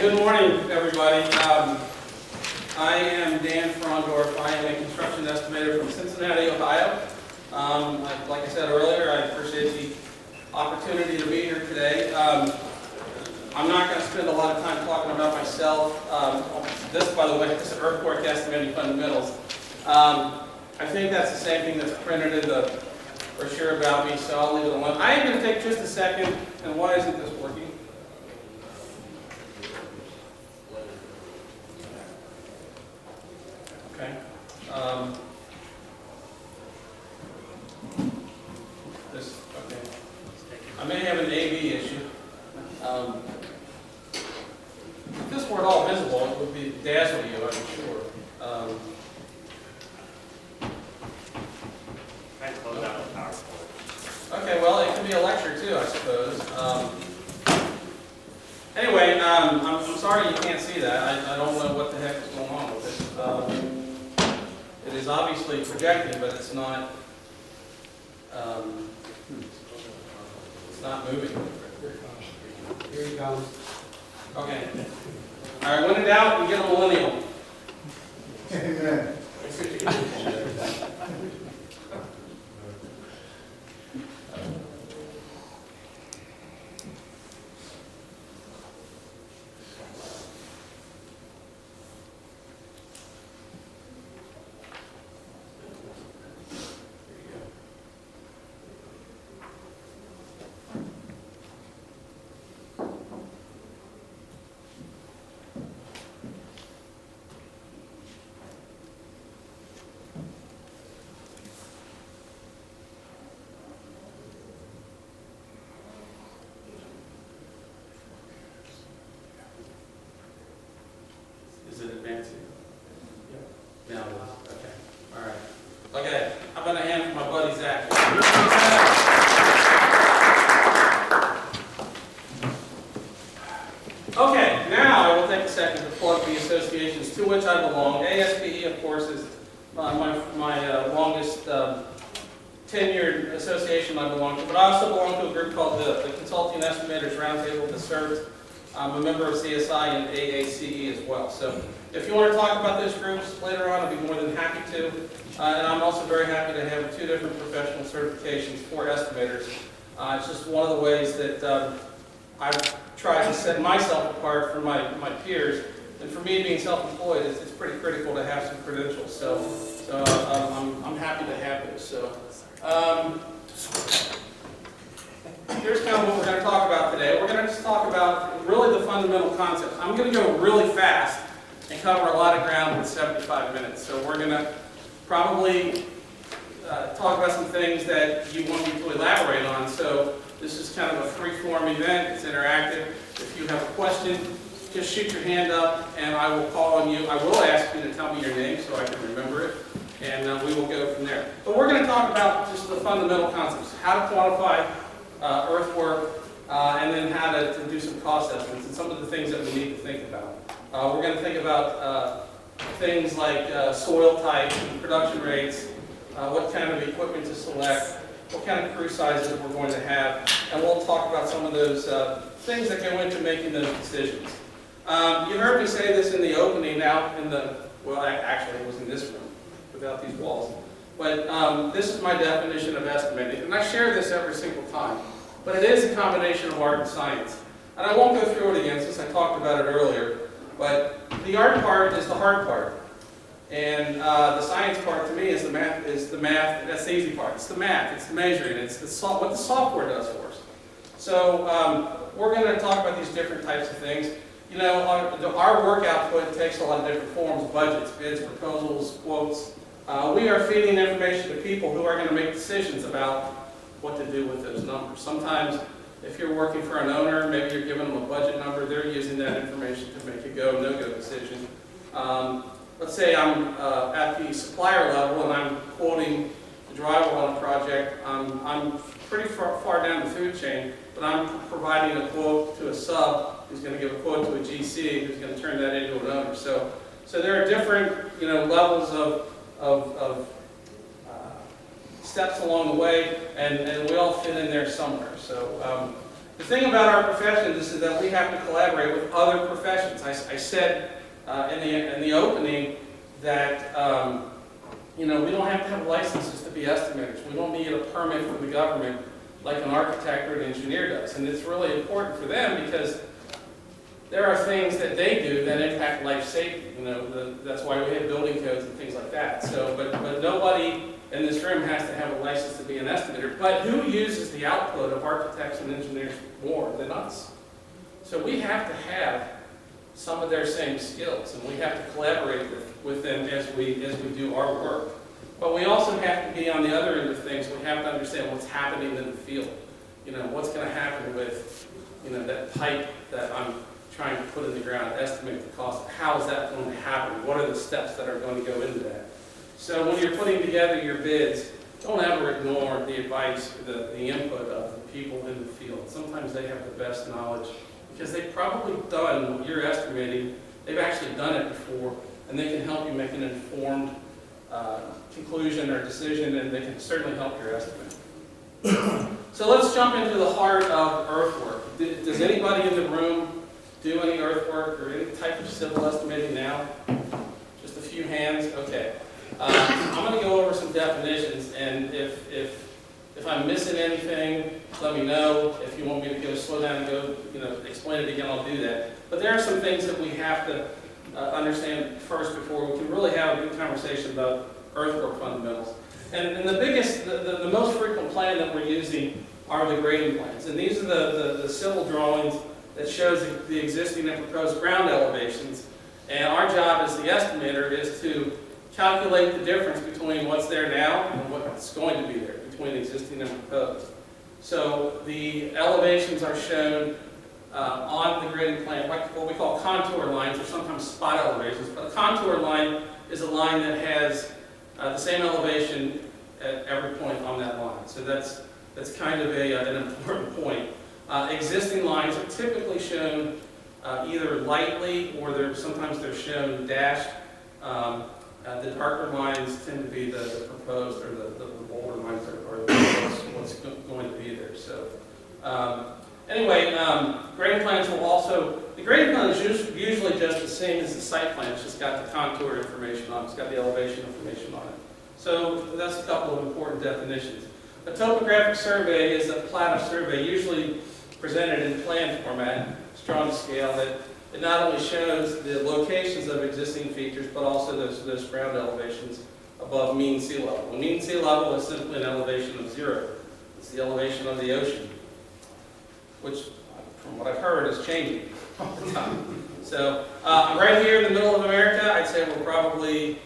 Good morning, everybody. I am Dan Frondorf. I am a construction estimator from Cincinnati, Ohio. Like I said earlier, I appreciate the opportunity to be here today. I'm not going to spend a lot of time talking about myself. This, by the way, is an earthwork estimating fundamentals. I think that's the same thing that's printed in the brochure about me, so I'll leave it alone. I am going to take just a second, and why isn't this working? Okay. Okay. I may have an AV issue. If this weren't all visible, it would be dazzle you, I'm sure. Okay, well, it can be a lecture too, I suppose. Anyway, I'm sorry you can't see that. I don't know what the heck is going on with it. It is obviously projecting, but it's not moving. Here he comes. Okay. All right, when in doubt, we get a millennial. Amen. Is it advancing? Yeah. No. Okay. All right. Okay. How about a hand for my buddy Zach? Okay. Now I will take a second to plug the associations to which I belong. ASPE, of course, is my longest tenured association I belong to, but I also belong to a group called the Consulting Estimators Roundtable, the CERT. I'm a member of CSI and AACE as well. So if you want to talk about those groups later on, I'd be more than happy to. And I'm also very happy to have 2 different professional certifications for estimators. It's just one of the ways that I've tried to set myself apart from my peers. And for me, being self-employed, it's pretty critical to have some credentials. So I'm happy to have those. So. Here's kind of what we're going to talk about today. We're going to just talk about really the fundamental concepts. I'm going to go really fast and cover a lot of ground in 75 minutes. So we're going to probably talk about some things that you want me to elaborate on. So this is kind of a free-form event. It's interactive. If you have a question, just shoot your hand up and I will call on you. I will ask you to tell me your name so I can remember it. And we will go from there. But we're going to talk about just the fundamental concepts. How to quantify earthwork, and then how to do some cost estimates and some of the things that we need to think about. We're going to think about things like soil type and production rates, what kind of equipment to select, what kind of crew sizes we're going to have, and we'll talk about some of those things that go into making those decisions. You heard me say this in the opening out in the, well, actually it was in this room without these walls. But this is my definition of estimating, and I share this every single time. But it is a combination of art and science. And I won't go through it again since I talked about it earlier, but the art part is the hard part. And the science part to me is the math, that's the easy part. It's the math, it's the measuring, it's what the software does for us. So we're going to talk about these different types of things. You know, our work output takes a lot of different forms: budgets, bids, proposals, quotes. We are feeding information to people who are going to make decisions about what to do with those numbers. Sometimes, if you're working for an owner, maybe you're giving them a budget number, they're using that information to make a go, no-go decision. Let's say I'm at the supplier level and I'm quoting the drywall on a project. I'm pretty far down the food chain, but I'm providing a quote to a sub who's going to give a quote to a GC who's going to turn that into an owner. So there are different, levels of steps along the way, and we all fit in there somewhere. So The thing about our profession is that we have to collaborate with other professions. I said in the opening that we don't have to have licenses to be estimators. We don't need a permit from the government like an architect or an engineer does. And it's really important for them because there are things that they do that impact life safety. That's why we have building codes and things like that. So, but nobody in this room has to have a license to be an estimator. But who uses the output of architects and engineers more than us? So we have to have some of their same skills, and we have to collaborate with them as we do our work. But we also have to be on the other end of things. We have to understand what's happening in the field. What's going to happen with that pipe that I'm trying to put in the ground, estimate the cost. How is that going to happen? What are the steps that are going to go into that? So when you're putting together your bids, don't ever ignore the advice, the input of the people in the field. Sometimes they have the best knowledge because they've probably done what you're estimating. They've actually done it before, and they can help you make an informed conclusion or decision, and they can certainly help your estimate. So let's jump into the heart of earthwork. Does anybody in the room do any earthwork or any type of civil estimating now? Just a few hands? Okay. I'm going to go over some definitions, and if I'm missing anything, let me know. If you want me to go slow down and go, explain it again, I'll do that. But there are some things that we have to understand first before we can really have a good conversation about earthwork fundamentals. And the biggest, the most frequent plan that we're using are the grading plans. And these are the civil drawings that shows the existing and proposed ground elevations. And our job as the estimator is to calculate the difference between what's there now and what's going to be there, between existing and proposed. So the elevations are shown on the grading plan, like what we call contour lines, or sometimes spot elevations. But a contour line is a line that has the same elevation at every point on that line. So that's kind of an important point. Existing lines are typically shown either lightly or sometimes they're shown dashed. The darker lines tend to be the proposed, or the bolder lines are what's going to be there. So anyway, grading plans will also, the grading plan is usually just the same as the site plan. It's just got the contour information on it. It's got the elevation information on it. So that's a couple of important definitions. A topographic survey is a plat of survey, usually presented in plan format, strong scale, that it not only shows the locations of existing features, but also those ground elevations above mean sea level. And mean sea level is simply an elevation of 0. It's the elevation of the ocean, which, from what I've heard, is changing all the time. So right here in the middle of America, I'd say we're probably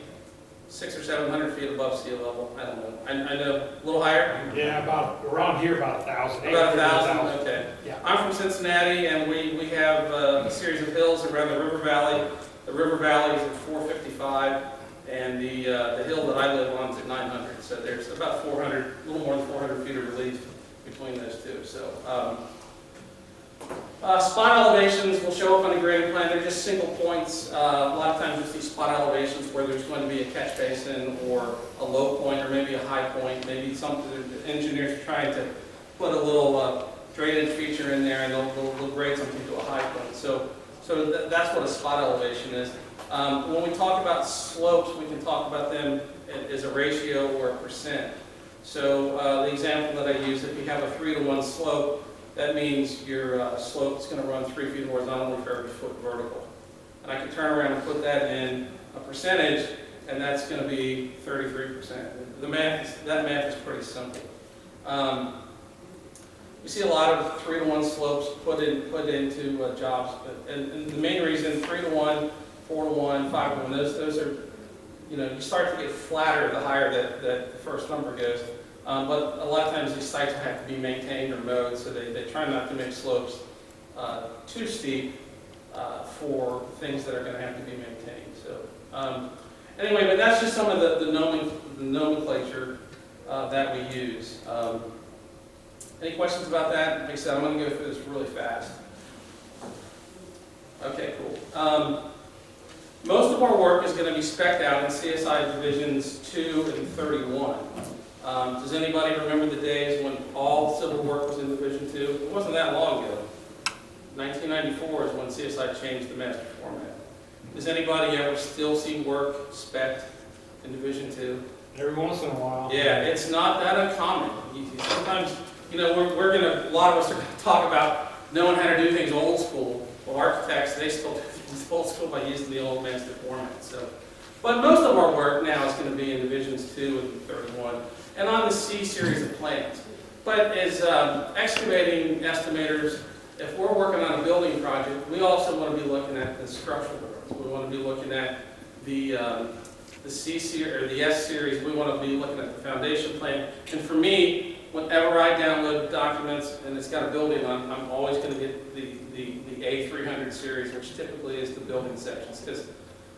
600 or 700 feet above sea level. I don't know. I know a little higher. Yeah, about around here, about 1,000. About 1,000. Okay. Yeah. I'm from Cincinnati, and we have a series of hills around the river valley. The river valley is at 455, and the hill that I live on is at 900. So there's about 400, a little more than 400 feet of relief between those two. So spot elevations will show up on the grading plan. They're just single points. A lot of times you'll see spot elevations where there's going to be a catch basin or a low point or maybe a high point. Maybe something the engineers are trying to put a little drainage feature in there, and they'll grade something to a high point. So that's what a spot elevation is. When we talk about slopes, we can talk about them as a ratio or a percent. So the example that I use, if you have a 3-to-1 slope, that means your slope is going to run 3 feet horizontally for every foot vertical. And I can turn around and put that in a percentage, and that's going to be 33%. That math is pretty simple. We see a lot of 3-to-1 slopes put into jobs, and the main reason 3-to-1, 4-to-1, 5-to-1, those are, you start to get flatter the higher that the first number goes. But a lot of times these sites have to be maintained or mowed, so they try not to make slopes too steep for things that are going to have to be maintained. So anyway, but that's just some of the nomenclature that we use. Any questions about that? Like I said, I'm going to go through this really fast. Okay, cool. Most of our work is going to be spec'd out in CSI divisions 2 and 31. Does anybody remember the days when all civil work was in Division 2? It wasn't that long ago. 1994 is when CSI changed the master format. Does anybody ever still see work spec'd in Division 2? Every once in a while. Yeah, it's not that uncommon. Sometimes, you know, a lot of us are going to talk about knowing how to do things old school. Well, architects, they still do things old school by using the old master format. So, but most of our work now is going to be in Divisions 2 and 31, and on the C series of plans. But as excavating estimators, if we're working on a building project, we also want to be looking at the structural drawings. We want to be looking at the C series or the S series. We want to be looking at the foundation plan. And for me, whenever I download documents and it's got a building on, I'm always going to get the A300 series, which typically is the building sections, because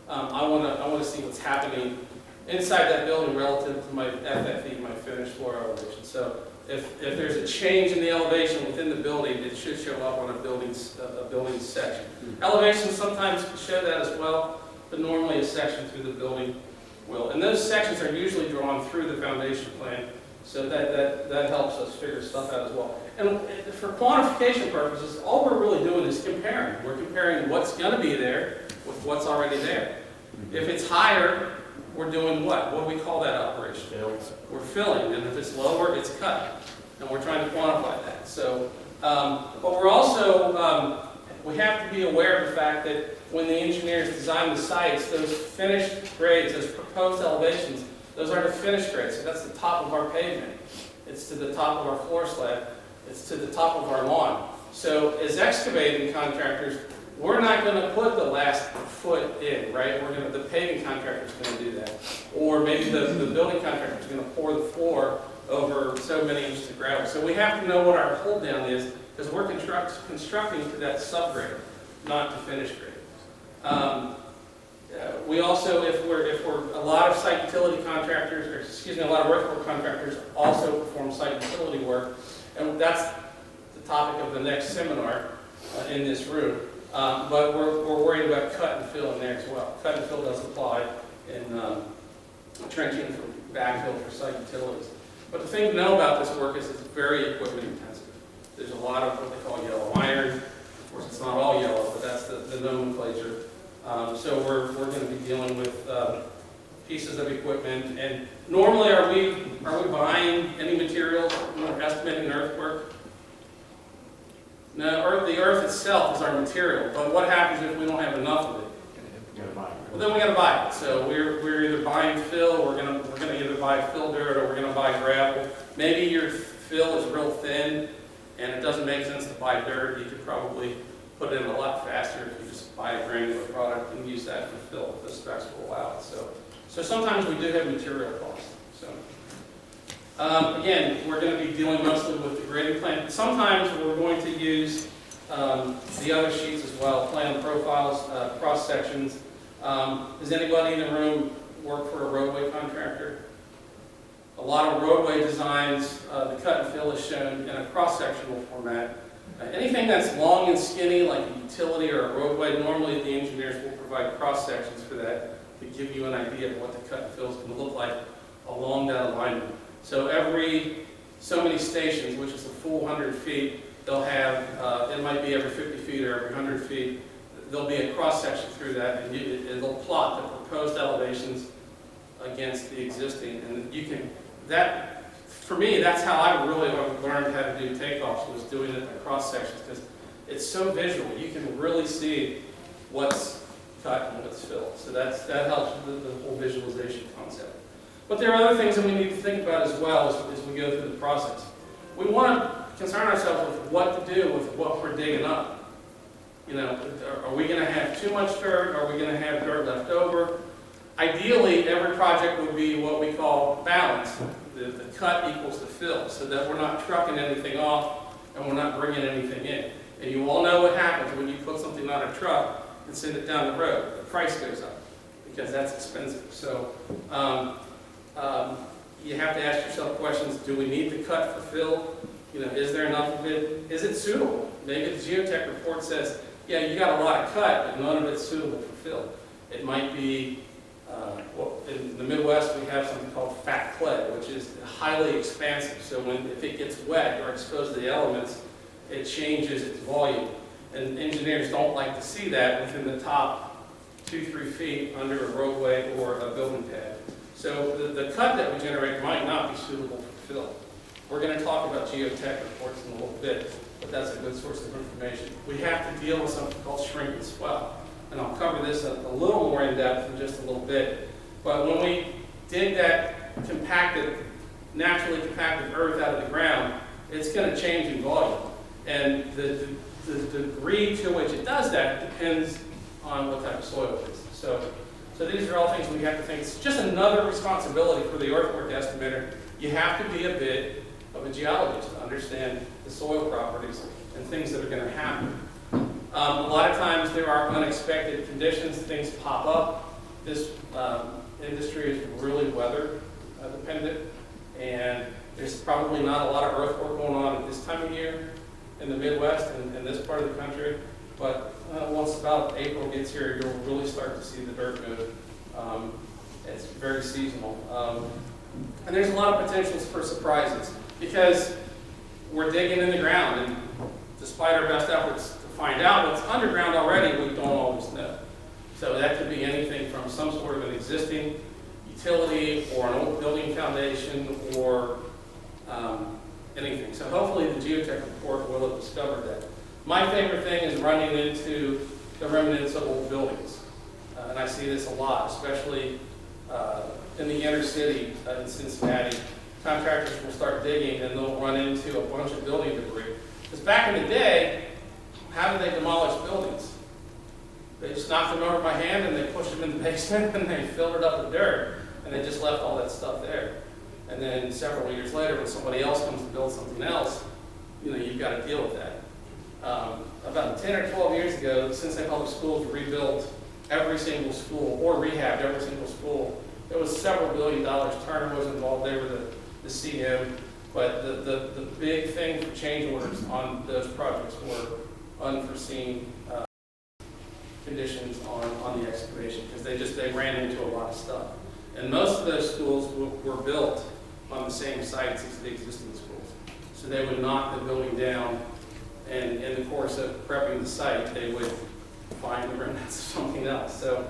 I want to see what's happening inside that building relative to my FFE, my finished floor elevation. So if there's a change in the elevation within the building, it should show up on a building section. Elevations sometimes show that as well, but normally a section through the building will. And those sections are usually drawn through the foundation plan, so that helps us figure stuff out as well. And for quantification purposes, all we're really doing is comparing. We're comparing what's going to be there with what's already there. If it's higher, we're doing what? What do we call that operation? We're filling, and if it's lower, it's cut. And we're trying to quantify that. So, but we're also, we have to be aware of the fact that when the engineers design the sites, those finished grades, those proposed elevations, those are the finished grades. So that's the top of our pavement. It's to the top of our floor slab. It's to the top of our lawn. So as excavating contractors, we're not going to put the last foot in, right? The paving contractor is going to do that. Or maybe the building contractor is going to pour the floor over so many inches of gravel. So we have to know what our pull down is, because we're constructing to that subgrade, not to finished grade. We also, if we're a lot of site utility contractors, or excuse me, a lot of earthwork contractors also perform site utility work, and that's the topic of the next seminar in this room. But we're worried about cut and fill in there as well. Cut and fill does apply in trenching for backfill for site utilities. But the thing to know about this work is it's very equipment intensive. There's a lot of what they call yellow iron. Of course, it's not all yellow, but that's the nomenclature. So we're going to be dealing with pieces of equipment. And normally, are we buying any materials when we're estimating earthwork? No, the earth itself is our material, but what happens if we don't have enough of it? Well, then we got to buy it. So we're either buying fill, we're gonna either buy fill dirt, or we're gonna buy gravel. Maybe your fill is real thin, and it doesn't make sense to buy dirt. You could probably put it in a lot faster if you just buy a granular product and use that for fill if the specs will allow it. So sometimes we do have material costs. So. Again, we're going to be dealing mostly with the grading plan. Sometimes we're going to use the other sheets as well, plan profiles, cross sections. Does anybody in the room work for a roadway contractor? A lot of roadway designs, the cut and fill is shown in a cross-sectional format. Anything that's long and skinny, like a utility or a roadway, normally the engineers will provide cross sections for that to give you an idea of what the cut and fill is going to look like along that alignment. So every so many stations, which is a full 100 feet, they'll have, it might be every 50 feet or every 100 feet, there'll be a cross-section through that, and it'll plot the proposed elevations against the existing. And you can, for me, that's how I really learned how to do takeoffs, was doing it in cross-sections, because it's so visual. You can really see what's cut and what's filled. So that helps with the whole visualization concept. But there are other things that we need to think about as well as we go through the process. We want to concern ourselves with what to do with what we're digging up. You know, are we going to have too much dirt? Are we going to have dirt left over? Ideally, every project would be what we call balanced. The cut equals the fill, so that we're not trucking anything off and we're not bringing anything in. And you all know what happens when you put something on a truck and send it down the road. The price goes up because that's expensive. So you have to ask yourself questions. Do we need the cut for fill? You know, is there enough of it? Is it suitable? Maybe the geotech report says, yeah, you got a lot of cut, but none of it's suitable for fill. It might be well, in the Midwest, we have something called fat clay, which is highly expansive. So if it gets wet or exposed to the elements, it changes its volume. And engineers don't like to see that within the top 2-3 feet under a roadway or a building pad. So the cut that we generate might not be suitable for fill. We're going to talk about geotech reports in a little bit, but that's a good source of information. We have to deal with something called shrink and swell. And I'll cover this a little more in depth in just a little bit. But when we dig that naturally compacted earth out of the ground, it's going to change in volume. And the degree to which it does that depends on what type of soil it is. So these are all things we have to think. It's just another responsibility for the earthwork estimator. You have to be a bit of a geologist to understand the soil properties and things that are going to happen. A lot of times there are unexpected conditions, things pop up. This industry is really weather dependent, and there's probably not a lot of earthwork going on at this time of year in the Midwest and in this part of the country. But once about April gets here, you'll really start to see the dirt move. It's very seasonal. And there's a lot of potentials for surprises because we're digging in the ground, and despite our best efforts to find out what's underground already, we don't always know. So that could be anything from some sort of an existing utility or an old building foundation or anything. So hopefully the geotech report will have discovered that. My favorite thing is running into the remnants of old buildings. And I see this a lot, especially in the inner city in Cincinnati. Contractors will start digging and they'll run into a bunch of building debris. Because back in the day, how did they demolish buildings? They just knocked them over by hand and they pushed them in the basement and they filled it up with dirt and they just left all that stuff there. And then several years later, when somebody else comes to build something else, you've got to deal with that. About 10 or 12 years ago, Cincinnati Public Schools rebuilt every single school or rehabbed every single school. It was several $1 billion. Turner was involved. They were the CM. But the big thing for change orders on those projects were unforeseen conditions on the excavation because they ran into a lot of stuff. And most of those schools were built on the same sites as the existing schools. So they would knock the building down, and in the course of prepping the site, they would find the remnants of something else. So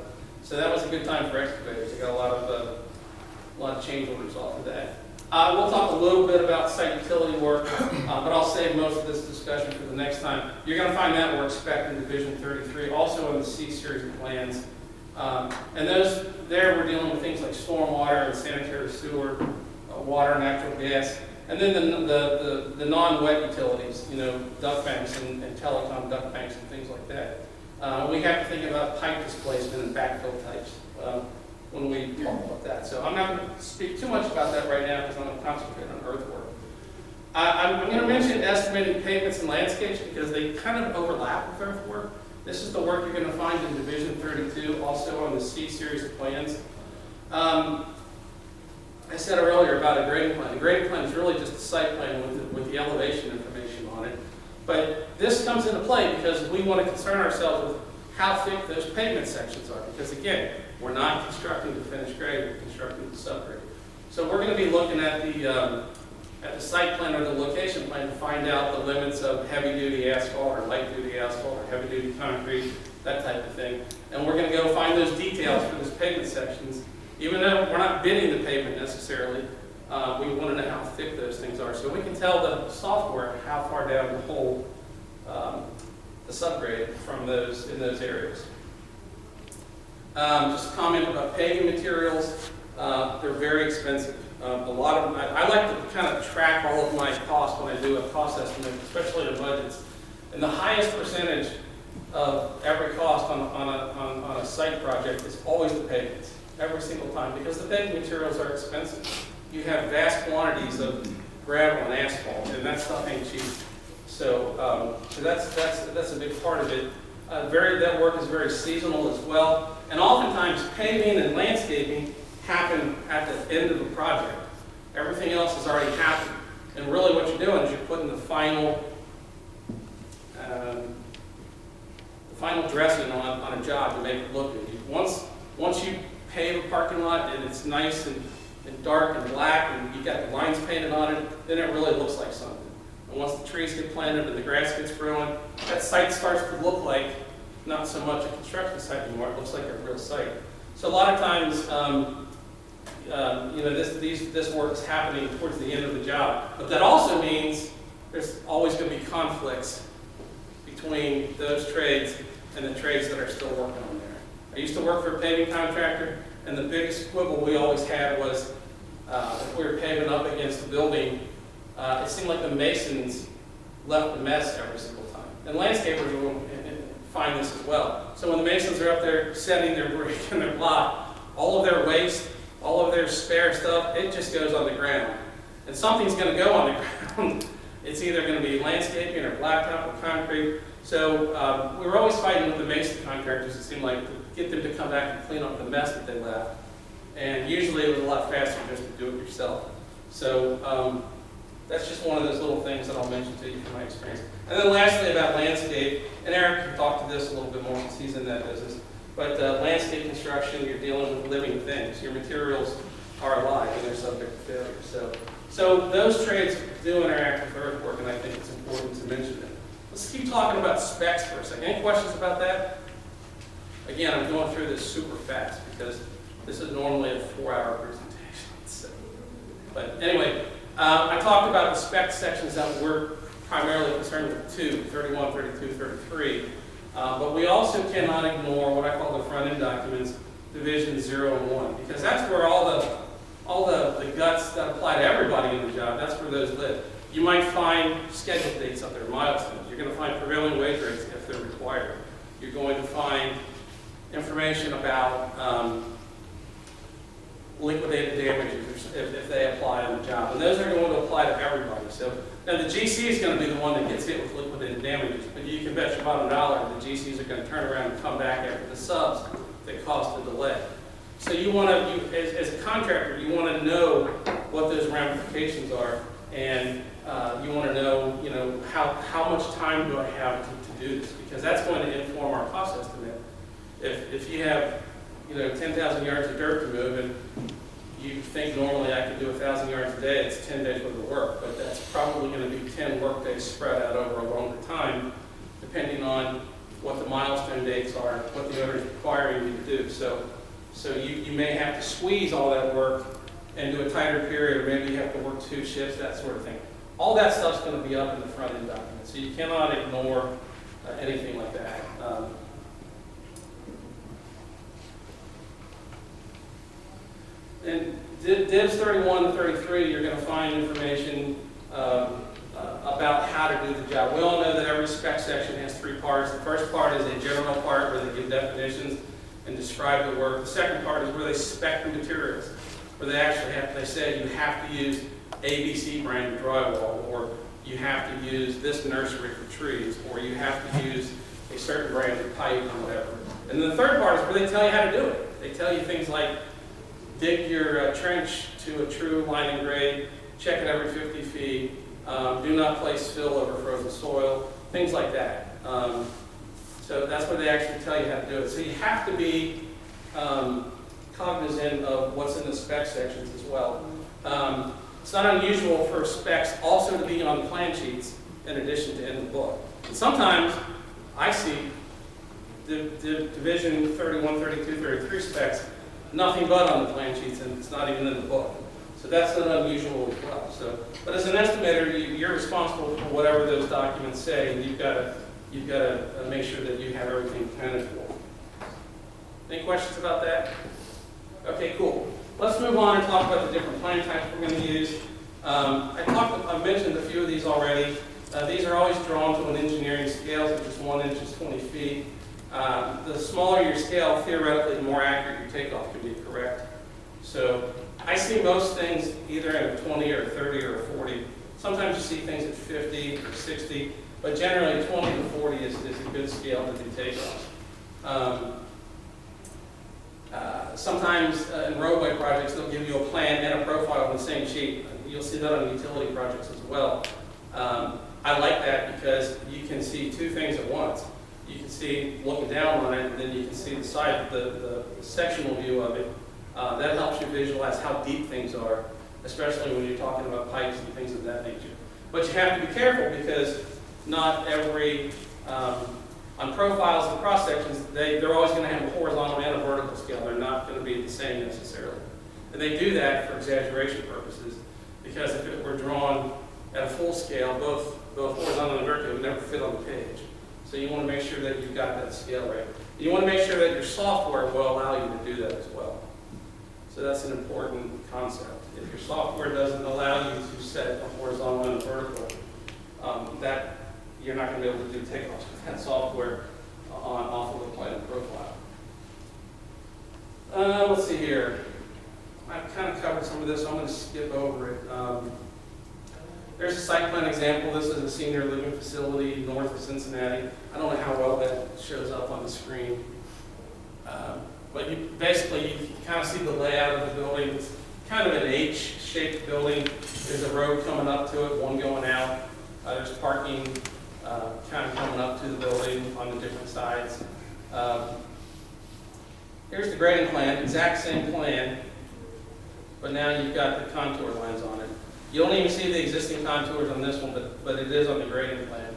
that was a good time for excavators. They got a lot of change orders off of that. We'll talk a little bit about site utility work, but I'll save most of this discussion for the next time. You're going to find that work spec'd in Division 33, also in the C series of plans. And there we're dealing with things like stormwater and sanitary sewer, water, natural gas, and then the non-wet utilities, duct banks and telecom duct banks and things like that. We have to think about pipe displacement and backfill types when we talk about that. So I'm not going to speak too much about that right now because I'm going to concentrate on earthwork. I'm going to mention estimating pavements and landscapes because they kind of overlap with earthwork. This is the work you're going to find in Division 32, also on the C series of plans. I said earlier about a grading plan. The grading plan is really just a site plan with the elevation information on it. But this comes into play because we want to concern ourselves with how thick those pavement sections are. Because again, we're not constructing the finished grade, we're constructing the subgrade. So we're going to be looking at the site plan or the location plan to find out the limits of heavy-duty asphalt or light-duty asphalt or heavy-duty concrete, that type of thing. And we're going to go find those details for those pavement sections. Even though we're not bidding the pavement necessarily, we want to know how thick those things are. So we can tell the software how far down to hold the subgrade from in those areas. Just a comment about paving materials. They're very expensive. I like to kind of track all of my costs when I do a cost estimate, especially in budgets. And the highest percentage of every cost on a site project is always the pavements, every single time, because the paving materials are expensive. You have vast quantities of gravel and asphalt, and that stuff ain't cheap. So that's a big part of it. That work is very seasonal as well, and oftentimes paving and landscaping happen at the end of the project. Everything else has already happened, and really what you're doing is you're putting the final dressing on a job to make it look good. Once you pave a parking lot and it's nice and dark and black and you got the lines painted on it, then it really looks like something. And once the trees get planted and the grass gets growing, that site starts to look like not so much a construction site anymore, it looks like a real site. So a lot of times, this work is happening towards the end of the job. But that also means there's always going to be conflicts between those trades and the trades that are still working on there. I used to work for a paving contractor, and the biggest quibble we always had was if we were paving up against the building, it seemed like the masons left a mess every single time. And landscapers will find this as well. So when the masons are up there setting their brick and their block, all of their waste, all of their spare stuff, it just goes on the ground. And something's going to go on the ground. It's either going to be landscaping or blacktop or concrete. So we were always fighting with the mason contractors, it seemed like, to get them to come back and clean up the mess that they left. And usually it was a lot faster just to do it yourself. So that's just one of those little things that I'll mention to you from my experience. And then lastly about landscape, and Eric can talk to this a little bit more since he's in that business, but landscape construction, you're dealing with living things. Your materials are alive and they're subject to failure. So those trades do interact with earthwork, and I think it's important to mention them. Let's keep talking about specs for a second. Any questions about that? Again, I'm going through this super fast because this is normally a 4-hour presentation. So, but anyway, I talked about the spec sections that we're primarily concerned with, 31, 32, 33. But we also cannot ignore what I call the front-end documents, divisions 0 and 1, because that's where all the guts that apply to everybody in the job, that's where those live. You might find schedule dates up there, milestones. You're going to find prevailing wage rates if they're required. You're going to find information about liquidated damages if they apply on the job. And those are going to apply to everybody. So now the GC is going to be the one that gets hit with liquidated damages, but you can bet your bottom dollar the GCs are going to turn around and come back after the subs that caused the delay. So you want to, as a contractor, you want to know what those ramifications are, and you want to know, how much time do I have to do this, because that's going to inform our cost estimate. If you have 10,000 yards of dirt to move, and you think normally I can do 1,000 yards a day, it's 10 days worth of work, but that's probably going to be 10 work days spread out over a longer time, depending on what the milestone dates are, what the owner is requiring you to do. So you may have to squeeze all that work into a tighter period, or maybe you have to work 2 shifts, that sort of thing. All that stuff's going to be up in the front end document, so you cannot ignore anything like that. In Divs 31 and 33, you're going to find information about how to do the job. We all know that every spec section has 3 parts. The first part is a general part where they give definitions and describe the work. The second part is where they spec the materials, where they say you have to use ABC brand drywall, or you have to use this nursery for trees, or you have to use a certain brand of pipe or whatever. And then the third part is where they tell you how to do it. They tell you things like dig your trench to a true line and grade, check it every 50 feet, do not place fill over frozen soil, things like that. So that's where they actually tell you how to do it. So you have to be cognizant of what's in the spec sections as well. It's not unusual for specs also to be on plan sheets in addition to in the book. And sometimes I see division 31, 32, 33 specs, nothing but on the plan sheets, and it's not even in the book. So that's not unusual as well. But as an estimator, you're responsible for whatever those documents say, and you've got to make sure that you have everything accounted for. Any questions about that? Okay, cool. Let's move on and talk about the different plan types we're going to use. I mentioned a few of these already. These are always drawn to an engineering scale, which is 1 inch is 20 feet. The smaller your scale, theoretically, the more accurate your takeoff can be, correct? So I see most things either at a 20 or a 30 or a 40. Sometimes you see things at 50 or 60, but generally 20 to 40 is a good scale to do takeoffs. Sometimes in roadway projects, they'll give you a plan and a profile on the same sheet. You'll see that on utility projects as well. I like that because you can see 2 things at once. you can see looking down on it, and then you can see the side, the sectional view of it. That helps you visualize how deep things are, especially when you're talking about pipes and things of that nature. But you have to be careful because not every, on profiles and cross sections, they're always going to have a horizontal and a vertical scale. They're not going to be the same necessarily. And they do that for exaggeration purposes, because if it were drawn at a full scale, both horizontal and vertical, it would never fit on the page. So you want to make sure that you've got that scale right. You want to make sure that your software will allow you to do that as well. So that's an important concept. If your software doesn't allow you to set a horizontal and a vertical, that you're not going to be able to do takeoffs with that software off of the plan profile. Let's see here. I've kind of covered some of this. I'm going to skip over it. There's a site plan example. This is a senior living facility north of Cincinnati. I don't know how well that shows up on the screen. But you kind of see the layout of the building. It's kind of an H-shaped building. There's a road coming up to it, one going out. There's parking kind of coming up to the building on the different sides. Here's the grading plan, exact same plan, but now you've got the contour lines on it. You don't even see the existing contours on this one, but it is on the grading plan.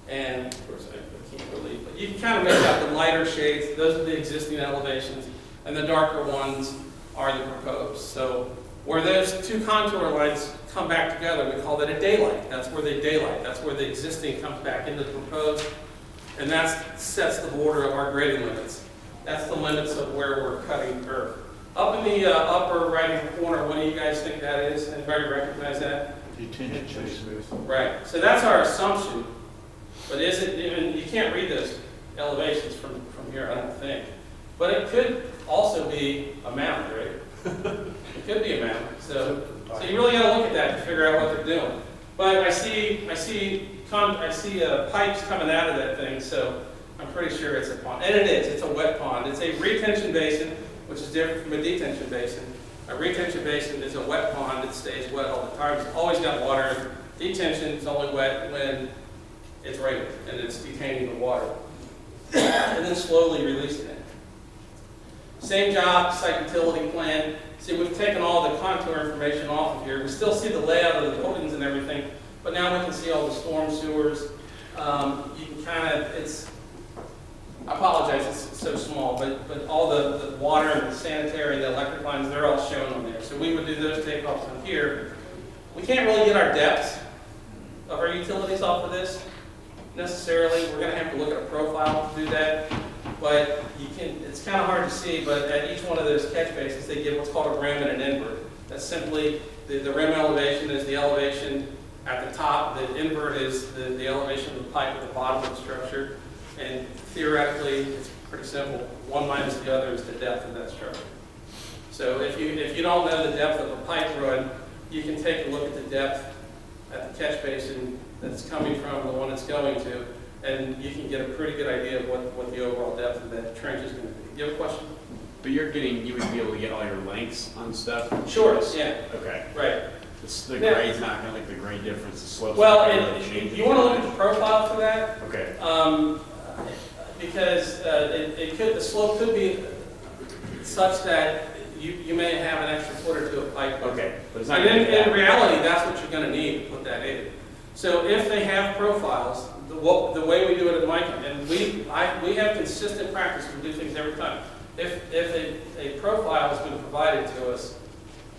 And of course, I can't really, but you can kind of make out the lighter shades. Those are the existing elevations, and the darker ones are the proposed. So where those two contour lines come back together, we call that a daylight. That's where they daylight. That's where the existing comes back into the proposed, and that sets the border of our grading limits. That's the limits of where we're cutting curve. Up in the upper right-hand corner, what do you guys think that is? Anybody recognize that? Detention basin. Right. So that's our assumption. But is it even, you can't read those elevations from here, I don't think. But it could also be a mound, right? It could be a mound. So you really got to look at that to figure out what they're doing. But I see pipes coming out of that thing, so I'm pretty sure it's a pond. And it is. It's a wet pond. It's a retention basin, which is different from a detention basin. A retention basin is a wet pond that stays wet all the time. It's always got water. Detention is only wet when it's raining and it's detaining the water. And then slowly releasing it. Same job, site utility plan. See, we've taken all the contour information off of here. We still see the layout of the buildings and everything, but now we can see all the storm sewers. You can kind of, I apologize, it's so small, but all the water and the sanitary and the electric lines, they're all shown on there. So we would do those takeoffs on here. We can't really get our depths of our utilities off of this necessarily. We're going to have to look at a profile to do that. But you can, it's kind of hard to see, but at each one of those catch basins, they give what's called a rim and an invert. That's simply, the rim elevation is the elevation at the top. The invert is the elevation of the pipe at the bottom of the structure. And theoretically, it's pretty simple. One minus the other is the depth of that structure. So if you don't know the depth of a pipe run, you can take a look at the depth at the catch basin that's coming from the one it's going to, and you can get a pretty good idea of what the overall depth of that trench is going to be. Do you have a question? But you would be able to get all your lengths on stuff? Sure, yeah. Okay. Right. The grade's not going to, like the grade difference, the slope's Well, not going to really change. you want to look at the profile for that. Okay. Because the slope could be such that you may have an extra foot or two of pipe. Okay. But it's not And going to be in reality, that's what you're going to need to put that in. So if they have profiles, the way we do it at Mike, and we have consistent practice, we do things every time. If a profile has been provided to us,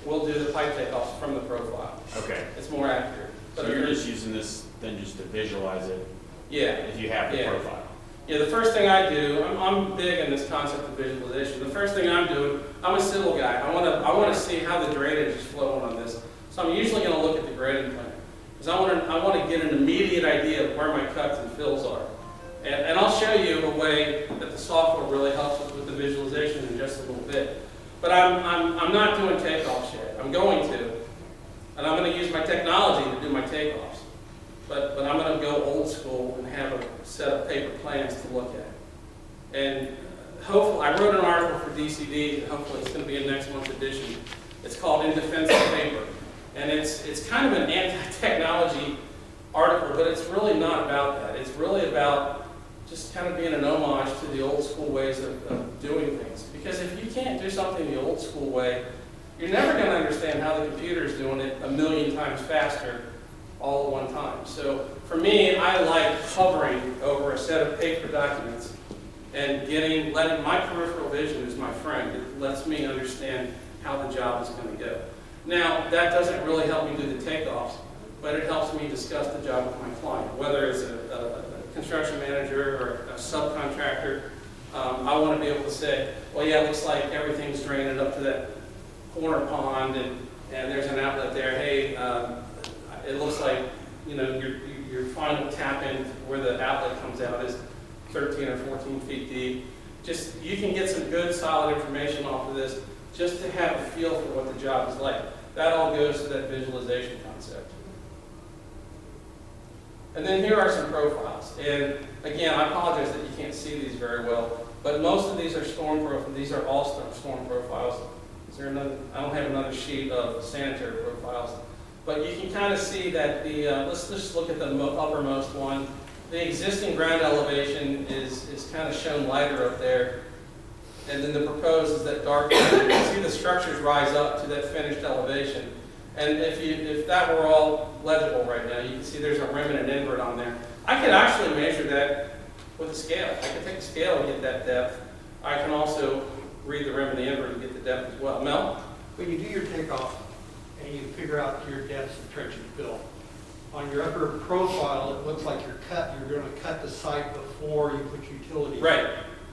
we'll do the pipe takeoffs from the profile. Okay. It's more accurate. So you're just using this then just to visualize it? Yeah. If you have the profile? Yeah, the first thing I do, I'm big in this concept of visualization. The first thing I'm doing, I'm a civil guy. I want to see how the drainage is flowing on this. So I'm usually going to look at the grading plan. Because I want to get an immediate idea of where my cuts and fills are. And I'll show you a way that the software really helps us with the visualization in just a little bit. But I'm not doing takeoffs yet. I'm going to. And I'm going to use my technology to do my takeoffs. But I'm going to go old school and have a set of paper plans to look at. And hopefully, I wrote an article for DCD, hopefully it's going to be in next month's edition. It's called In Defense of Paper. And it's kind of an anti-technology article, but it's really not about that. It's really about just kind of being an homage to the old school ways of doing things. Because if you can't do something the old school way, you're never going to understand how the computer is doing it a million times faster all at one time. So for me, I like hovering over a set of paper documents and letting my peripheral vision is my friend. It lets me understand how the job is going to go. Now, that doesn't really help me do the takeoffs, but it helps me discuss the job with my client, whether it's a construction manager or a subcontractor. I want to be able to say, well, yeah, it looks like everything's drained up to that corner pond, and there's an outlet there. Hey, it looks like, you know, your final tap in where the outlet comes out is 13 or 14 feet deep. Just, you can get some good solid information off of this just to have a feel for what the job is like. That all goes to that visualization concept. And then here are some profiles. And again, I apologize that you can't see these very well, but most of these are storm profiles. These are all storm profiles. Is there another? I don't have another sheet of sanitary profiles. But you can kind of see that the, let's just look at the uppermost one. The existing ground elevation is kind of shown lighter up there. And then the proposed is that dark. You can see the structures rise up to that finished elevation. And if that were all legible right now, you can see there's a rim and an invert on there. I could actually measure that with a scale. I could take a scale and get that depth. I can also read the rim and the invert and get the depth as well. Mel? When you do your takeoff and you figure out your depths of trench and fill, on your upper profile, it looks like you're going to cut the site before you put utilities. Right.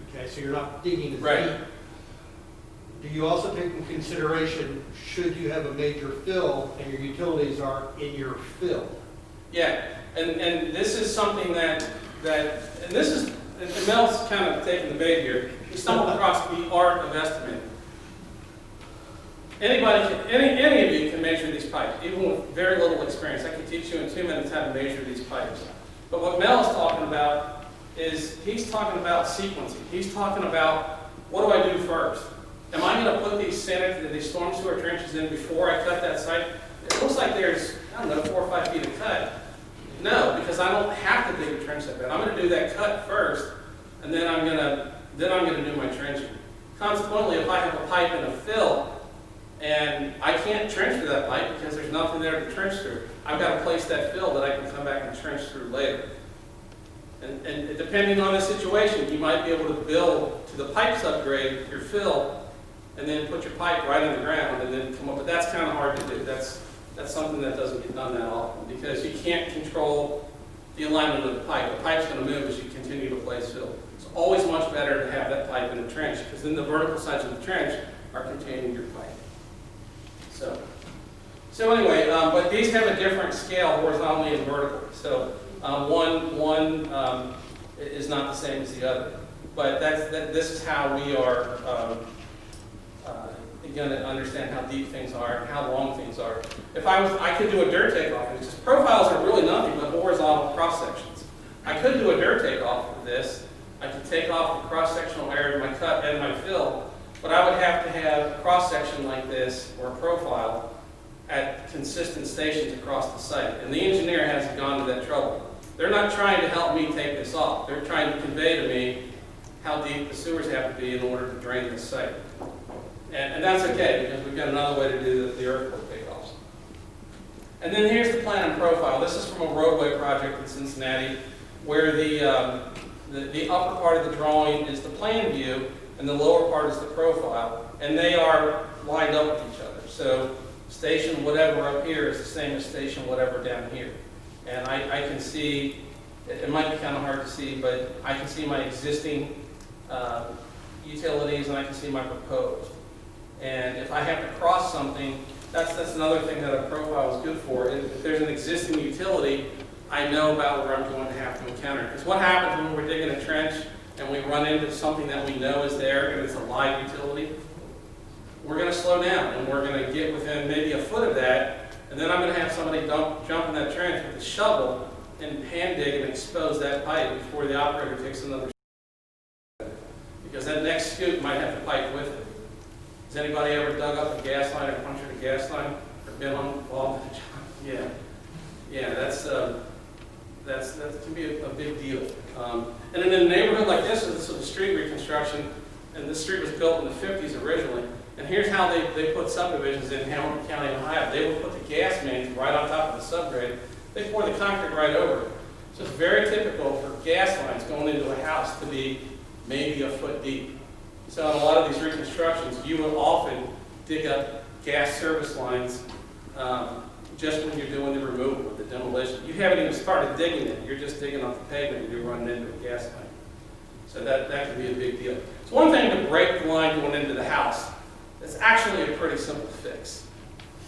Okay, so you're not digging as Right. deep. Do you also take into consideration, should you have a major fill and your utilities are in your fill? Yeah, and this is something and this is, and Mel's kind of taking the bait here. We stumbled across the art of estimating. Anybody can, any of you can measure these pipes, even with very little experience. I can teach you in 2 minutes how to measure these pipes. But what Mel is talking about is he's talking about sequencing. He's talking about, what do I do first? Am I going to put these storm sewer trenches in before I cut that site? It looks like there's, I don't know, 4 or 5 feet of cut. No, because I don't have to dig a trench like that. I'm going to do that cut first, and then I'm going to do my trenching. Consequently, if I have a pipe and a fill, and I can't trench through that pipe because there's nothing there to trench through, I've got to place that fill that I can come back and trench through later. And depending on the situation, you might be able to build to the pipes upgrade your fill, and then put your pipe right in the ground, and then come up. But that's kind of hard to do. That's something that doesn't get done that often because you can't control the alignment of the pipe. The pipe's going to move as you continue to place fill. It's always much better to have that pipe in a trench because then the vertical sides of the trench are containing your pipe. So anyway, but these have a different scale horizontally and vertically. So one is not the same as the other. But this is how we are going to understand how deep things are and how long things are. If I could do a dirt takeoff. It's just profiles are really nothing but horizontal cross sections. I could do a dirt takeoff of this. I could take off the cross sectional area of my cut and my fill, but I would have to have a cross section like this or a profile at consistent stations across the site. And the engineer hasn't gone to that trouble. They're not trying to help me take this off. They're trying to convey to me how deep the sewers have to be in order to drain this site. And that's okay, because we've got another way to do the earthwork takeoffs. And then here's the plan and profile. This is from a roadway project in Cincinnati, where the upper part of the drawing is the plan view, and the lower part is the profile. And they are lined up with each other. So station whatever up here is the same as station whatever down here. And I can see, it might be kind of hard to see, but I can see my existing utilities and I can see my proposed. And if I have to cross something, that's another thing that a profile is good for. If there's an existing utility, I know about where I'm going to have to encounter. Because what happens when we're digging a trench and we run into something that we know is there and it's a live utility, we're going to slow down and we're going to get within maybe a foot of that, and then I'm going to have somebody jump in that trench with a shovel and hand dig and expose that pipe before the operator takes another shot. Because that next scoop might have the pipe with it. Has anybody ever dug up a gas line or punctured a gas line or been involved in a job? Yeah. Yeah, that's that can be a big deal. And in a neighborhood like this is a street reconstruction, and this street was built in the 50s originally. And here's how they put subdivisions in Hamilton County, Ohio. They would put the gas mains right on top of the subgrade. They pour the concrete right over it. So it's very typical for gas lines going into a house to be maybe a foot deep. So in a lot of these reconstructions, you will often dig up gas service lines just when you're doing the removal, the demolition. You haven't even started digging it. You're just digging off the pavement and you're running into a gas line. So that can be a big deal. It's one thing to break the line going into the house. It's actually a pretty simple fix.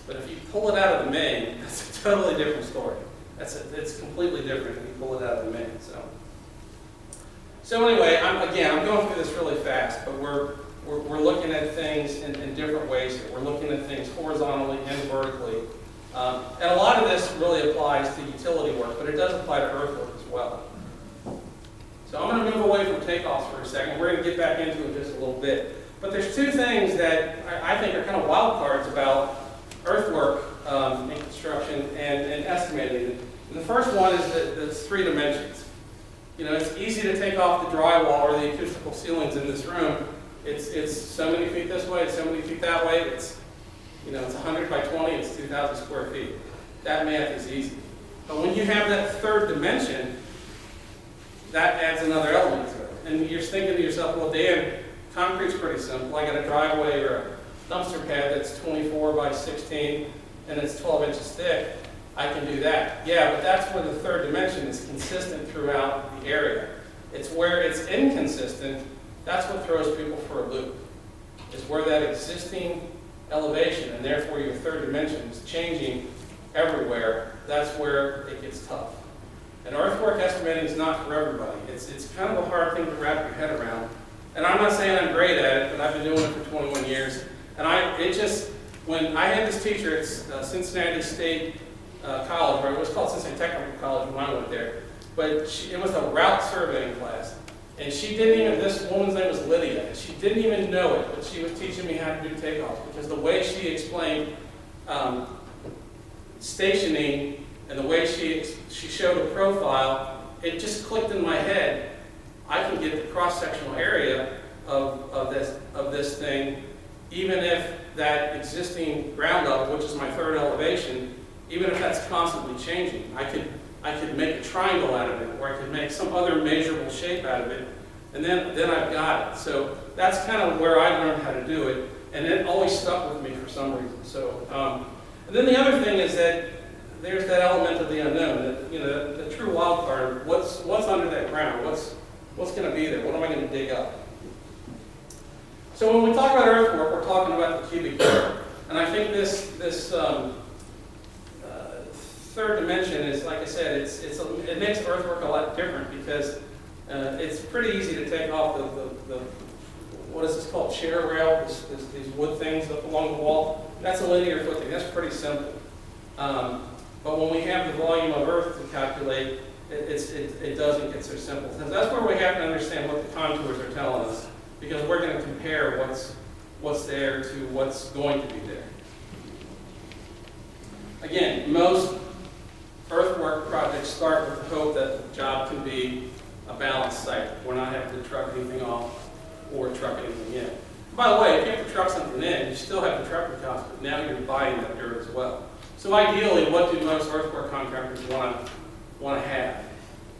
But if you pull it out of the main, that's a totally different story. It's completely different if you pull it out of the main. So anyway, I'm going through this really fast, but we're looking at things in different ways here. We're looking at things horizontally and vertically. And a lot of this really applies to utility work, but it does apply to earthwork as well. So I'm going to move away from takeoffs for a second. We're going to get back into it just a little bit. But there's two things that I think are kind of wild cards about earthwork in construction and estimating. And the first one is the 3 dimensions. You know, it's easy to take off the drywall or the acoustical ceilings in this room. It's so many feet this way, it's so many feet that way. It's 100 by 20, it's 2,000 square feet. That math is easy. But when you have that 3rd dimension, that adds another element to it. And you're thinking to yourself, well, Dan, concrete's pretty simple. I got a driveway or a dumpster pad that's 24 by 16 and it's 12 inches thick. I can do that. Yeah, but that's where the 3rd dimension is consistent throughout the area. It's where it's inconsistent, that's what throws people for a loop. Is where that existing elevation and therefore your 3rd dimension is changing everywhere. That's where it gets tough. And earthwork estimating is not for everybody. It's kind of a hard thing to wrap your head around. And I'm not saying I'm great at it, but I've been doing it for 21 years. And when I had this teacher at Cincinnati State College, or it was called Cincinnati Technical College when I went there, but it was a route surveying class. And she didn't even, this woman's name was Lydia, and she didn't even know it, but she was teaching me how to do takeoffs, because the way she explained stationing and the way she showed a profile, it just clicked in my head. I can get the cross-sectional area of this thing, even if that existing ground level, which is my 3rd elevation, even if that's constantly changing. I could make a triangle out of it, or I could make some other measurable shape out of it, and then I've got it. So that's kind of where I learned how to do it, and it always stuck with me for some reason. So, and then the other thing is that there's that element of the unknown, that, the true wild card. What's under that ground? What's going to be there? What am I going to dig up? So when we talk about earthwork, we're talking about the cubic yard, and I think this 3rd dimension is, like I said, it makes earthwork a lot different because it's pretty easy to take off the what is this called, chair rail, these wood things up along the wall. That's a linear footing. That's pretty simple. But when we have the volume of earth to calculate, it doesn't get so simple. So that's where we have to understand what the contours are telling us, because we're going to compare what's there to what's going to be there. Again, most earthwork projects start with the hope that the job can be a balanced site. We're not having to truck anything off or truck anything in. By the way, if you have to truck something in, you still have the trucking cost, but now you're buying that dirt as well. So ideally, what do most earthwork contractors want to have?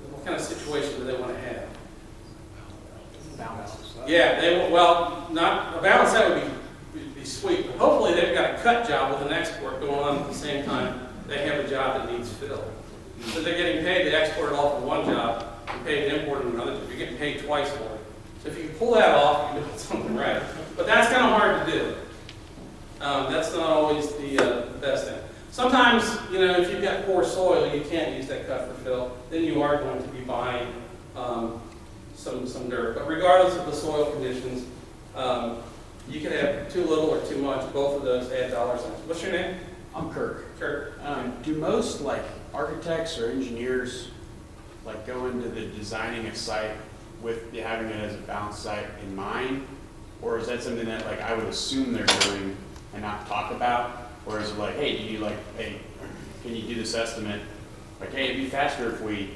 What kind of situation do they want to have? Balance. Yeah, not a balance site would be sweet, but hopefully they've got a cut job with an export going on at the same time they have a job that needs filled. So they're getting paid to export it all for one job and paid to import it in another job. You're getting paid twice for it. So if you can pull that off, you're doing something right. But that's kind of hard to do. That's not always the best thing. Sometimes, if you've got poor soil, you can't use that cut for fill. Then you are going to be buying some dirt. But regardless of the soil conditions, you can have too little or too much. Both of those add dollar signs. What's your name? I'm Kirk. Kirk. Do most architects or engineers go into the designing a site with having it as a balanced site in mind, or is that something that I would assume they're doing and not talk about, or is it hey, can you do this estimate? Hey, it'd be faster if we